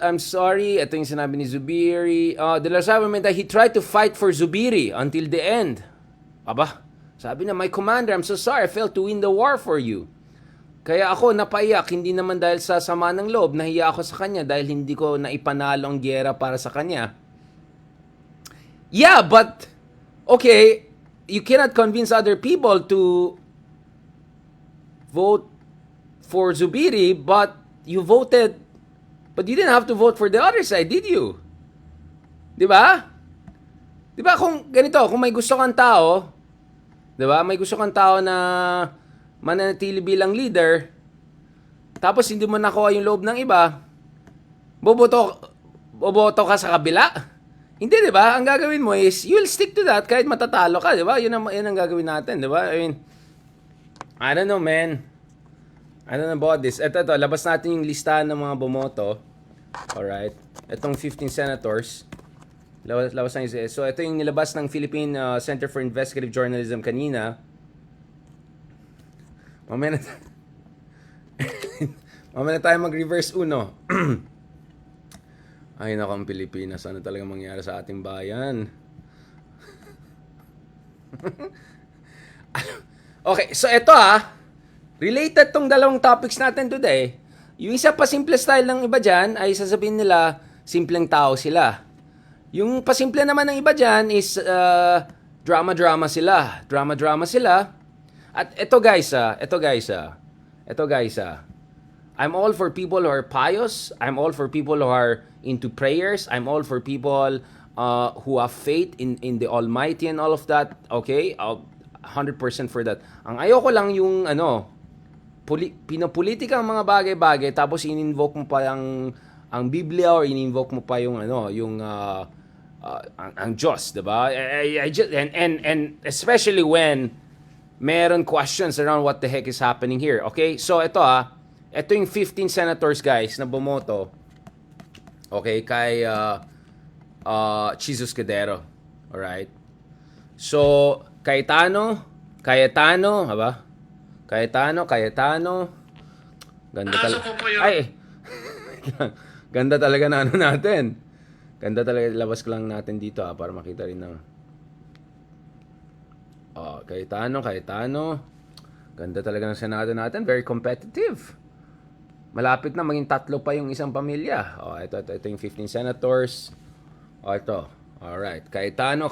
I'm sorry. Ito yung sinabi ni Zubiri. De La Rosa that he tried to fight for Zubiri until the end. Aba, sabi na, my commander, I'm so sorry. I failed to win the war for you. Kaya ako napaiyak, hindi naman dahil sa sama ng loob. Nahiya ako sa kanya dahil hindi ko naipanalo ang giyera para sa kanya. Yeah, but, okay, you cannot convince other people to vote for Zubiri, but you voted, but you didn't have to vote for the other side, did you? Di ba? Di ba kung ganito, kung may gusto kang tao, di ba? May gusto kang tao na mananatili bilang leader, tapos hindi mo nakuha yung loob ng iba, boboto ka sa kabila? Hindi, di ba? Ang gagawin mo is, you'll stick to that kahit matatalo ka, di ba? Yun ang gagawin natin, di ba? I mean, I don't know, man. I don't know about this. Ito, labas natin yung listahan ng mga bumoto. Alright. Itong 15 senators. Labas na yung... So, ito yung nilabas ng Philippine Center for Investigative Journalism kanina. Mamaya na tayo mag-reverse uno. Ay, naku, ang Pilipinas. Ano talaga mangyari sa ating bayan? Okay, so ito related tong dalawang topics natin today. Yung isa pa simple style ng iba dyan ay sasabihin nila simpleng tao sila. Yung pasimple naman ng iba dyan is drama-drama sila. Drama-drama sila. At ito guys, I'm all for people who are pious. I'm all for people who are into prayers. I'm all for people who have faith in the Almighty and all of that. Okay? 100% for that. Ang ayoko lang yung pinopolitika ang mga bagay-bagay tapos in-invoke mo pa ang Biblia or in-invoke mo pa yung ang Diyos, 'di ba? And especially when meron questions around what the heck is happening here. Okay? So ito ito yung 15 senators guys na bumoto. Okay, kay Cheese Escudero. All right? So Cayetano, haba? Cayetano. Ganda talaga. Ay. Ganda talaga na natin. Ganda talaga, labas ko lang natin dito para makita rin ng Cayetano. Ganda talaga ng Senado natin, very competitive. Malapit na maging 3 pa yung isang pamilya. Ito yung 15 senators. Ito. Alright, Cayetano.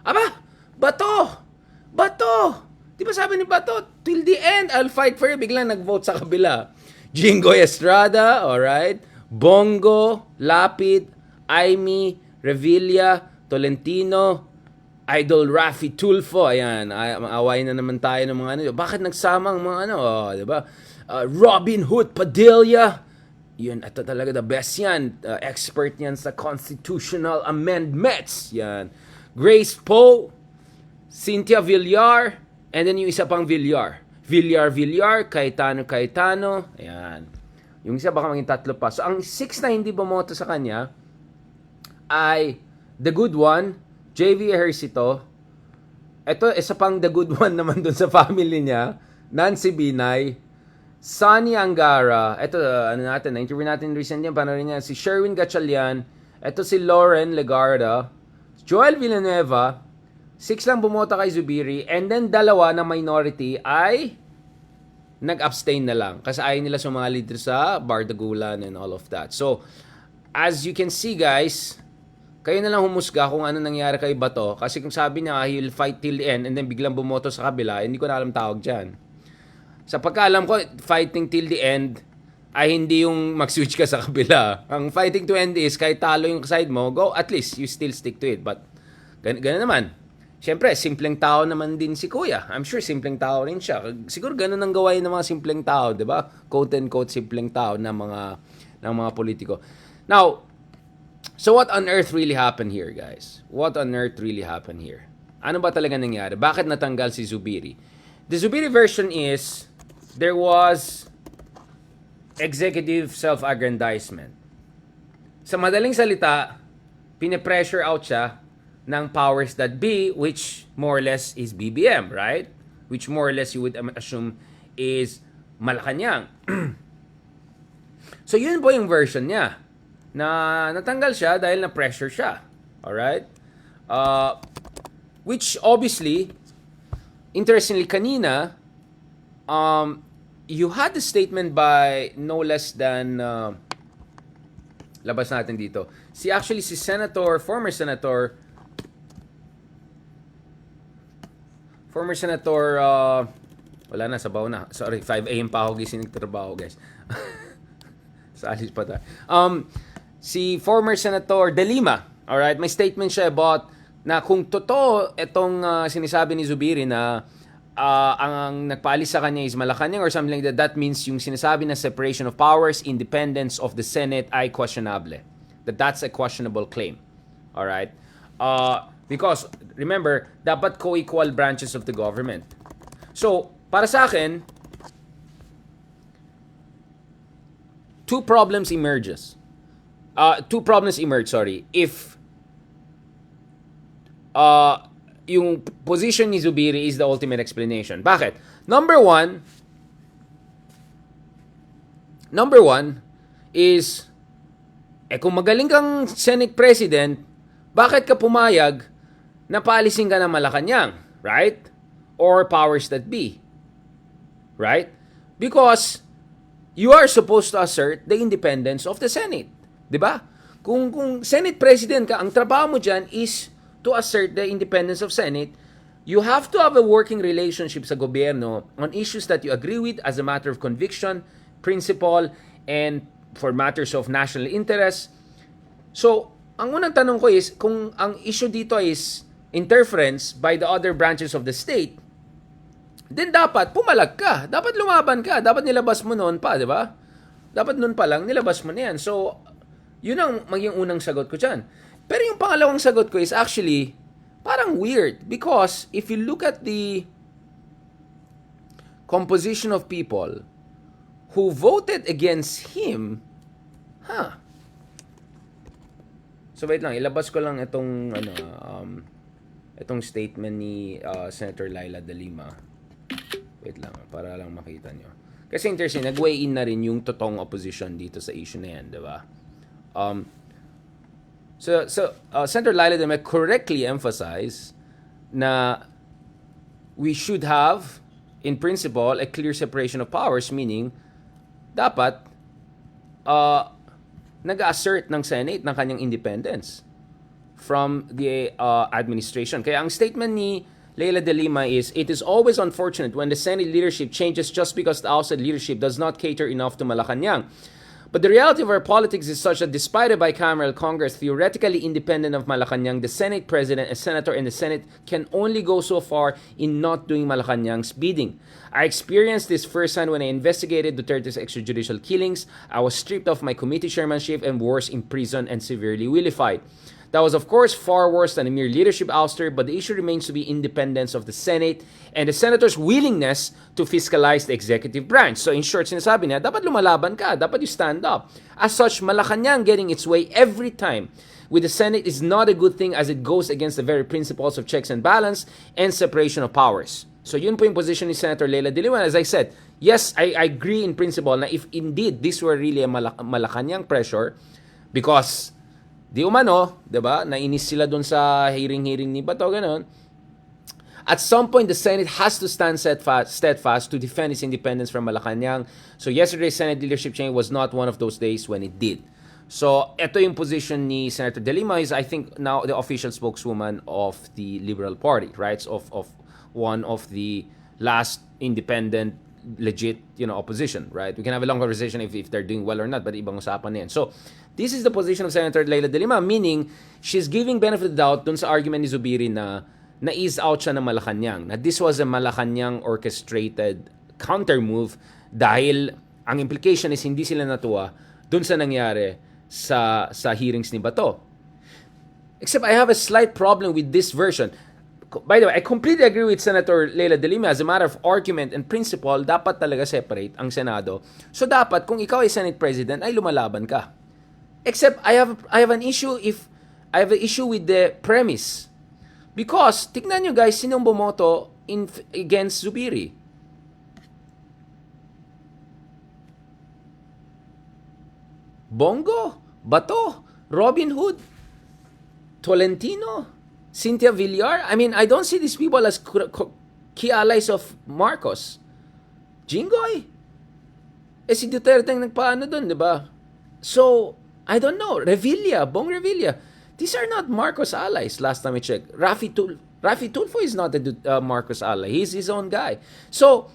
Aba! Bato! Di ba sabi ni Bato, till the end, I'll fight for you. Biglang nag-vote sa kabila. Jingoy Estrada, alright. Bongo, Lapid, Aimee, Revilla, Tolentino, Idol Raffy Tulfo. Ayan, away na naman tayo ng mga Bakit nagsama ang mga di ba? Robin Hood Padilla. Yun, ito talaga the best yan. Expert yan sa constitutional amendments. Yan. Grace Poe, Cynthia Villar, and then yung isa pang Villar, Cayetano. Ayan. Yung isa baka maging 3 pa. So, ang 6 na hindi bumoto sa kanya ay the good one, J.V. Ejercito. Ito, isa pang the good one naman dun sa family niya, Nancy Binay, Sonny Angara. Ito, na-interview natin recently, panorin niya, si Sherwin Gatchalian. Ito si Lauren Legarda, Joel Villanueva. 6 lang bumoto kay Zubiri, and then 2 na minority ay nag-abstain na lang kasi ayaw nila sumali sa Bardagulan and all of that. So, as you can see guys, kayo na lang humusga kung ano nangyari kay Bato. Kasi kung sabi niya, he'll fight till the end and then biglang bumoto sa kabila, hindi ko na alam tawag dyan. Sa pagkaalam ko, fighting till the end ay hindi yung mag-switch ka sa kabila. Ang fighting to end is, kahit talo yung side mo, go, at least you still stick to it. But, ganun naman. Siyempre, simpleng tao naman din si Kuya. I'm sure simpleng tao rin siya. Siguro ganun ang gawain ng mga simpleng tao, di ba? Quote and quote, simpleng tao ng mga politiko. Now, so what on earth really happened here, guys? What on earth really happened here? Ano ba talaga nangyari? Bakit natanggal si Zubiri? The Zubiri version is, there was executive self-aggrandizement. Sa madaling salita, pine-pressure out siya ng powers that be, which more or less is BBM, right? Which more or less you would assume is Malacanang. So yun po yung version niya, na natanggal siya dahil na-pressure siya. Alright? Which obviously, interestingly, kanina, you had a statement by no less than, labas natin dito, si former Senator, wala na, sabaw na. Sorry, 5 a.m. pa ako gising nagtrabaho, guys. Sa alis pa tayo. Si former Senator De Lima, alright, may statement siya about na kung totoo itong sinasabi ni Zubiri na ang nagpaalis sa kanya is Malacanang or something like that, that means yung sinasabi na separation of powers, independence of the Senate ay questionable. That's a questionable claim. Alright? Because, remember, dapat co-equal branches of the government. So, para sa akin, two problems emerge, if yung position ni Zubiri is the ultimate explanation. Bakit? Number one is, kung magaling kang Senate President, bakit ka pumayag na paalisin ka ng Malacanang, right? Or powers that be, right? Because you are supposed to assert the independence of the Senate, di ba? Kung Senate President ka, ang trabaho mo dyan is to assert the independence of Senate. You have to have a working relationship sa gobyerno on issues that you agree with as a matter of conviction, principle, and for matters of national interest. So, ang unang tanong ko is, kung ang issue dito is interference by the other branches of the state, then dapat pumalag ka. Dapat lumaban ka. Dapat nilabas mo noon pa, di ba? Dapat noon pa lang, nilabas mo na yan. So, yun ang maging unang sagot ko dyan. Pero yung pangalawang sagot ko is actually parang weird because if you look at the composition of people who voted against him, So wait lang, ilabas ko lang itong itong statement ni Senator Laila De Lima. Wait lang, para lang makita nyo. Kasi interesting, nag-weigh in na rin yung totoong opposition dito sa issue na yan, di ba? So Senator Laila De Lima correctly emphasized na we should have, in principle, a clear separation of powers, meaning, dapat, nag-assert ng Senate ng kanyang independence from the administration. Kaya ang statement ni Laila De Lima is, it is always unfortunate when the Senate leadership changes just because the outside leadership does not cater enough to Malacanang. But the reality of our politics is such that despite a bicameral Congress theoretically independent of Malacanang, the Senate President, a Senator, and the Senate can only go so far in not doing Malacanang's bidding. I experienced this firsthand when I investigated Duterte's extrajudicial killings. I was stripped of my committee chairmanship and worse, imprisoned and severely vilified. That was, of course, far worse than a mere leadership ouster, but the issue remains to be independence of the Senate and the Senator's willingness to fiscalize the executive branch. So in short, sinasabi niya, dapat lumalaban ka, dapat you stand up. As such, Malacanang getting its way every time with the Senate is not a good thing as it goes against the very principles of checks and balance and separation of powers. So yun po yung position ni Senator Laila De Lima. As I said, yes, I agree in principle na if indeed this were really a Malacanang pressure, because di umano, 'di ba? Nainis sila doon sa hearing ni Bato, ganun. At some point, the Senate has to stand steadfast to defend its independence from Malacanang. So yesterday's Senate leadership change was not one of those days when it did. So, ito yung position ni Senator De Lima is, I think, now the official spokeswoman of the Liberal Party, right? Of one of the last independent, legit, opposition, right? We can have a long conversation if they're doing well or not, but ibang usapan na yan. So, this is the position of Senator Leila De Lima, meaning she's giving benefit of the doubt dun sa argument ni Zubiri na na-ease out siya ng Malacanang, na this was a Malacanang orchestrated counter move dahil ang implication is hindi sila natuwa dun sa nangyari sa hearings ni Bato. Except I have a slight problem with this version. By the way, I completely agree with Senator Leila De Lima. As a matter of argument and principle, dapat talaga separate ang Senado. So dapat, kung ikaw ay Senate President, ay lumalaban ka. Except I have an issue with the premise. Because, tignan nyo guys, sinong bumoto against Zubiri? Bongo, Bato, Robin Hood, Tolentino, Cynthia Villar. I mean, I don't see these people as key allies of Marcos. Jinggoy. Si Duterte ang nagpaano dun, di ba? So, I don't know. Bong Revilla. These are not Marcos allies, last time I checked. Rafi Tulfo is not a Marcos ally. He's his own guy. So,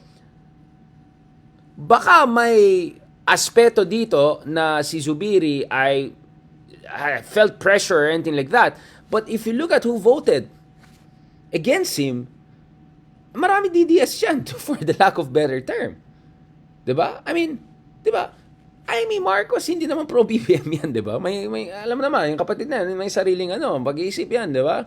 baka may aspeto dito na si Zubiri I felt pressure or anything like that. But if you look at who voted against him, marami DDS yan, for the lack of better term. Diba? I mean, diba? Marcos, hindi naman pro-BBM yan, diba? May alam naman, yung kapatid na, may sariling pag-iisip yan, diba?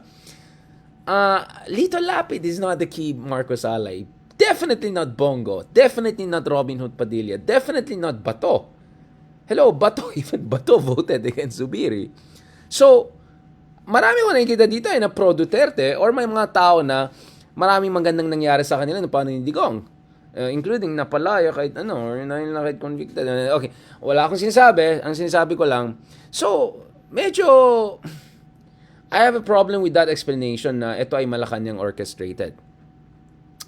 Lito Lapid is not the key Marcos ally. Definitely not Bongo. Definitely not Robin Hood Padilla. Definitely not Bato. Hello, Bato. Even Bato voted against Zubiri. So, marami ko nakikita dito na pro-Duterte or may mga tao na maraming magandang nangyari sa kanila na paano ni Digong. Including napalaya kahit or kahit convicted. Okay, wala akong sinasabi. Ang sinasabi ko lang, so, medyo I have a problem with that explanation na ito ay Malacanang orchestrated.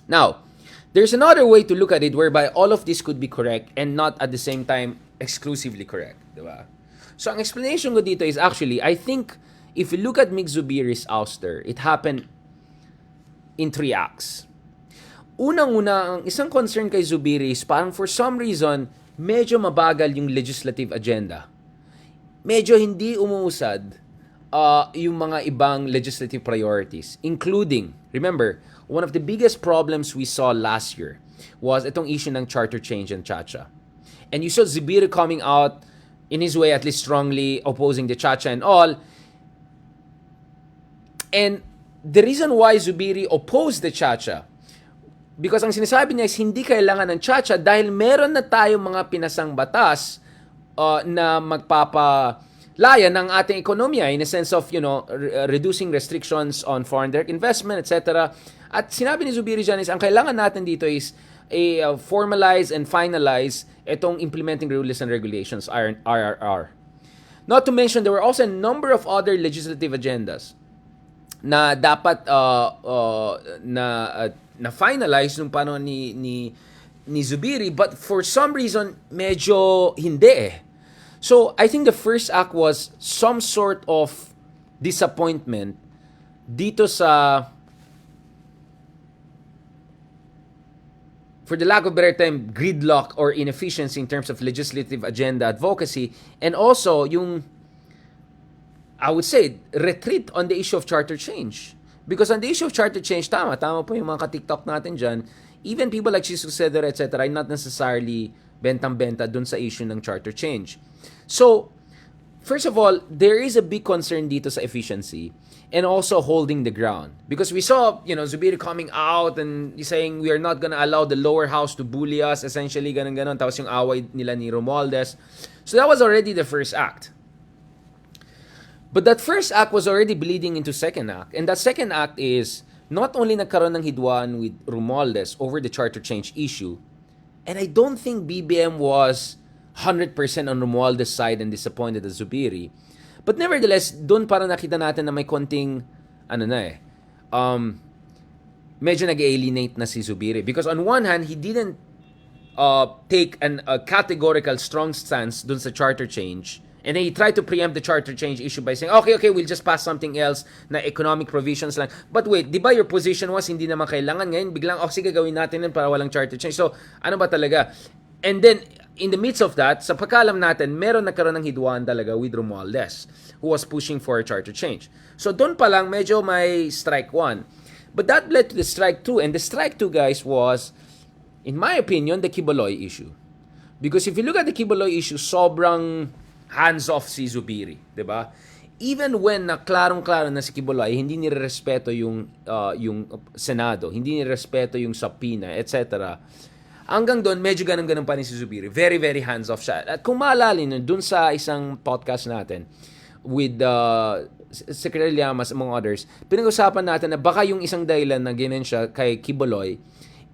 Now, there's another way to look at it whereby all of this could be correct and not at the same time exclusively correct. Diba? So, ang explanation ko dito is actually, I think, if you look at Mig Zubiri's ouster, it happened in 3 acts. Unang-una, ang isang concern kay Zubiri is parang for some reason, medyo mabagal yung legislative agenda. Medyo hindi umuusad yung mga ibang legislative priorities, including, remember, one of the biggest problems we saw last year was itong issue ng charter change and Chacha. And you saw Zubiri coming out in his way, at least strongly opposing the Chacha and all. And the reason why Zubiri opposed the Chacha, because ang sinasabi niya is hindi kailangan ng Chacha dahil meron na tayong mga pinasang batas na magpapalaya ng ating ekonomiya in a sense of, reducing restrictions on foreign direct investment, etc. At sinabi ni Zubiri dyan is, ang kailangan natin dito is formalize and finalize itong implementing rules and regulations, RRR. Not to mention, there were also a number of other legislative agendas na dapat na finalize nung panahon ni Zubiri, but for some reason medyo hindi eh. So I think the first act was some sort of disappointment dito sa, for the lack of better term, gridlock or inefficiency in terms of legislative agenda advocacy, and also yung, I would say, retreat on the issue of charter change. Because on the issue of charter change, tama po yung mga ka-TikTok natin dyan, even people like Jesus Cedar, etc., are not necessarily bentang-benta dun sa issue ng charter change. So, first of all, there is a big concern dito sa efficiency and also holding the ground. Because we saw, Zubiri coming out and saying we are not gonna allow the lower house to bully us, essentially, ganun-ganon. Tapos yung away nila ni Romualdez. So that was already the first act. But that first act was already bleeding into second act. And that second act is not only nagkaroon ng hidwaan with Romualdez over the charter change issue, and I don't think BBM was 100% on Romualdez side and disappointed at Zubiri. But nevertheless, doon parang nakita natin na may konting, medyo nag-alienate na si Zubiri. Because on one hand, he didn't take a categorical strong stance doon sa charter change And then he tried to preempt the charter change issue by saying, okay, we'll just pass something else na economic provisions lang. But wait, di ba your position was hindi naman kailangan? Ngayon, biglang, sige, gawin natin yun para walang charter change. So, ano ba talaga? And then, in the midst of that, sa pagkaalam natin, nagkaroon ng hidwaan talaga with Romualdez, who was pushing for a charter change. So, doon pa lang, medyo may strike 1. But that led to the strike 2. And the strike 2, guys, was, in my opinion, the Quiboloy issue. Because if you look at the Quiboloy issue, sobrang hands-off si Zubiri, 'di ba? Even when na klarong-klaro na si Quiboloy, hindi nirerespeto yung Senado, hindi nirerespeto yung subpoena, etc. Hanggang doon, medyo ganun-ganun pa rin si Zubiri. Very, very hands-off siya. At kung maalala nyo, doon sa isang podcast natin with Secretary Llamas, among others, pinag-usapan natin na baka yung isang dahilan na ganun siya kay Quiboloy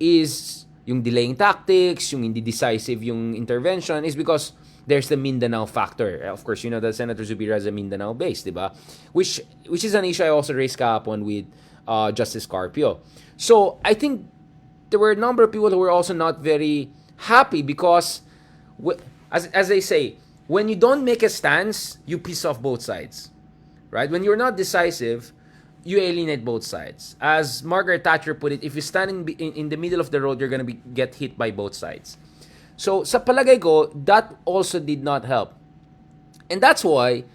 is yung delaying tactics, yung hindi decisive yung intervention, is because there's the Mindanao factor. Of course, you know that Senator Zubiri has a Mindanao base, di ba? Which is an issue I also raised kahapon with Justice Carpio. So, I think there were a number of people who were also not very happy because, as they say, when you don't make a stance, you piss off both sides. Right? When you're not decisive, you alienate both sides. As Margaret Thatcher put it, if you stand in the middle of the road, you're gonna get hit by both sides. So, sa palagay ko, that also did not help. And that's why,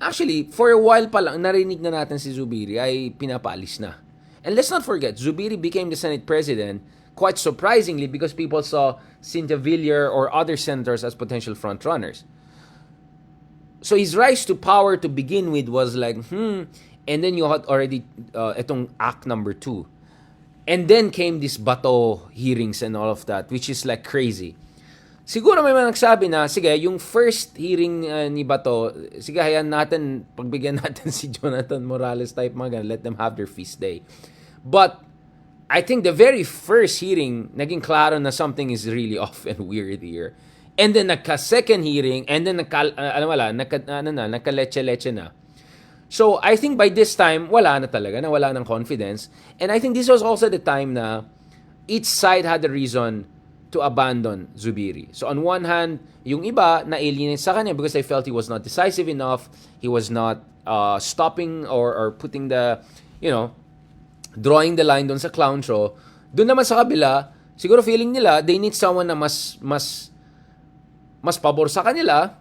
actually, for a while pa lang, narinig na natin si Zubiri ay pinapaalis na. And let's not forget, Zubiri became the Senate President quite surprisingly because people saw Cynthia Villar or other senators as potential frontrunners. So, his rise to power to begin with was like, and then you had already itong Act number 2. And then came this Bato hearings and all of that, which is like crazy. Siguro may mga nagsabi na, sige, yung first hearing ni Bato, sige, hayaan natin, pagbigyan natin si Jonathan Morales type mga ganun, let them have their feast day. But, I think the very first hearing, naging klaro na something is really off and weird here. And then, nagka-second hearing, and then, nagka-leche-leche na. So, I think by this time, wala na talaga, wala ng confidence. And I think this was also the time na each side had a reason to abandon Zubiri. So on one hand, yung iba na-alienate sa kanya because they felt he was not decisive enough, he was not stopping or putting the, drawing the line doon sa clown show. Doon naman sa kabila, siguro feeling nila, they need someone na mas pabor sa kanila,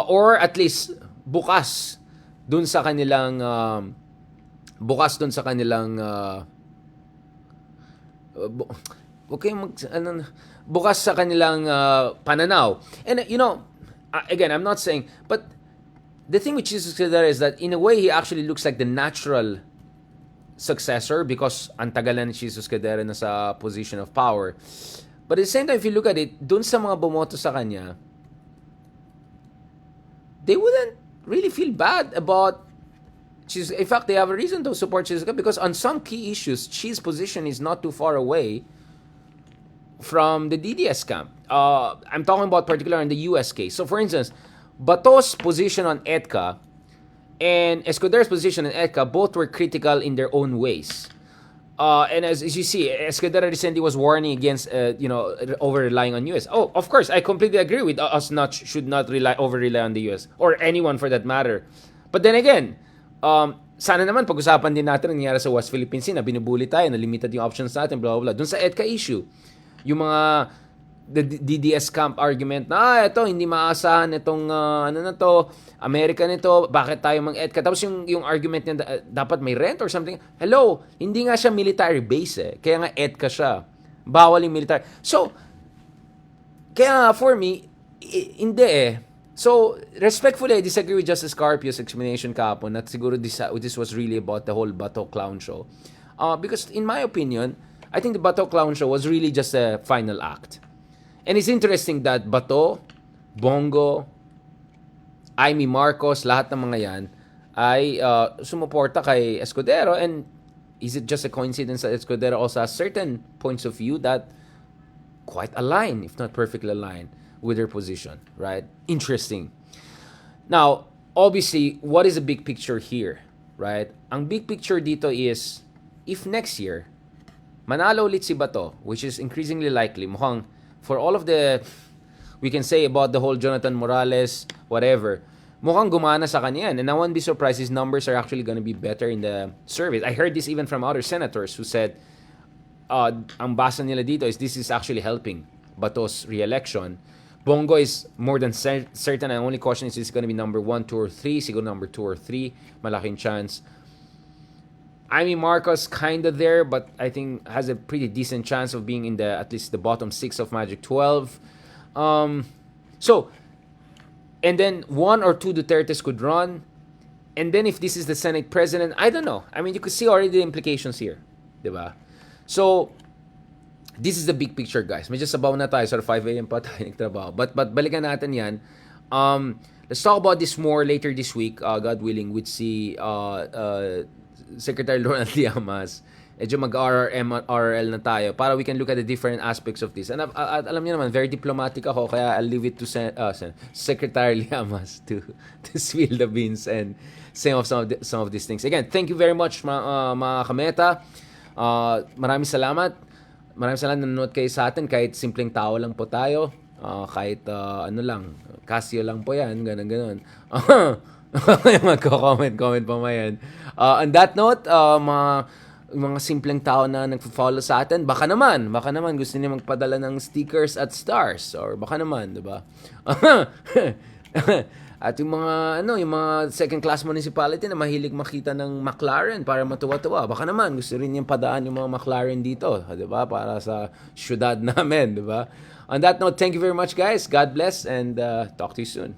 or at least bukas doon sa kanilang bukas sa kanilang pananaw. And again, I'm not saying, but the thing with Jesus Escudero is that in a way he actually looks like the natural successor because ang tagal na ni Jesus Escudero na sa position of power. But at the same time, if you look at it, dun sa mga bumoto sa kanya, they wouldn't really feel bad about Jesus. In fact, they have a reason to support Jesus because on some key issues, Chi's position is not too far away from the DDS camp. I'm talking about particularly in the US case. So for instance, Bato's position on EDCA and Escudero's position on EDCA both were critical in their own ways. And as you see, Escudero recently was warning against over-relying on US. Oh, of course, I completely agree with us should not over-rely on the US or anyone for that matter. But then again, sana naman pag-usapan din natin ang nangyari sa West Philippine Sea na binubuli tayo, na limited yung options natin, blah, blah, blah. Doon sa EDCA issue, yung mga the DDS camp argument na ito hindi maasahan itong American ito, bakit tayo mag-EDCA? Tapos yung argument niya dapat may rent or something. Hello, hindi nga siya military base kaya nga EDCA siya. Bawal yung military. So kaya for me hindi So respectfully I disagree with Justice Carpio's explanation kahapon that siguro this was really about the whole Bato clown show. Because in my opinion, I think the Bato clown show was really just a final act. And it's interesting that Bato, Bongo, Amy Marcos, lahat ng mga yan ay sumuporta kay Escudero. And is it just a coincidence that Escudero also has certain points of view that quite align, if not perfectly align, with their position, right? Interesting. Now, obviously, what is the big picture here, right? Ang big picture dito is, if next year, manalo ulit si Bato, which is increasingly likely, mukhang for all of the we can say about the whole Jonathan Morales whatever. Mukhang gumana sa kanya yan. And I won't be surprised his numbers are actually going to be better in the surveys. I heard this even from other senators who said, ang basa nila dito is this is actually helping Bato's re-election. Bongo is more than certain. Ang only question is going to be number 1, 2, or 3. Siguro number 2 or 3. Malaking chance. Amy Marcos kind of there, but I think has a pretty decent chance of being in the at least the bottom 6 of Magic 12. So, and then 1 or 2 Dutertes could run. And then if this is the Senate President, I don't know. I mean, you could see already the implications here. Diba? So, this is the big picture, guys. Medyo sabaw na tayo. Sort of 5 a.m. pa tayo nagtrabaho. But balikan natin yan. Let's talk about this more later this week, God willing, with si Secretary Ronald Llamas. Medyo mag-RRL na tayo para we can look at the different aspects of this. And alam niyo naman, very diplomatic ako, kaya I'll leave it to Secretary Llamas to spill the beans and say some of these things. Again, thank you very much mga kameta. Maraming salamat. Maraming salamat na nanonood kayo sa atin kahit simpleng tao lang po tayo. Kahit ano lang, Casio lang po yan, ganun. Magko-comment pa yan. On that note, mga simpleng tao na nagfo-follow sa atin, baka naman gusto niyo magpadala ng stickers at stars or baka naman, 'di ba? At yung mga second class municipality na mahilig makita ng McLaren para matuwa-tuwa, baka naman gusto rin niyang padaan yung mga McLaren dito, 'di ba? Para sa syudad namin, 'di ba? On that note, thank you very much, guys. God bless and talk to you soon.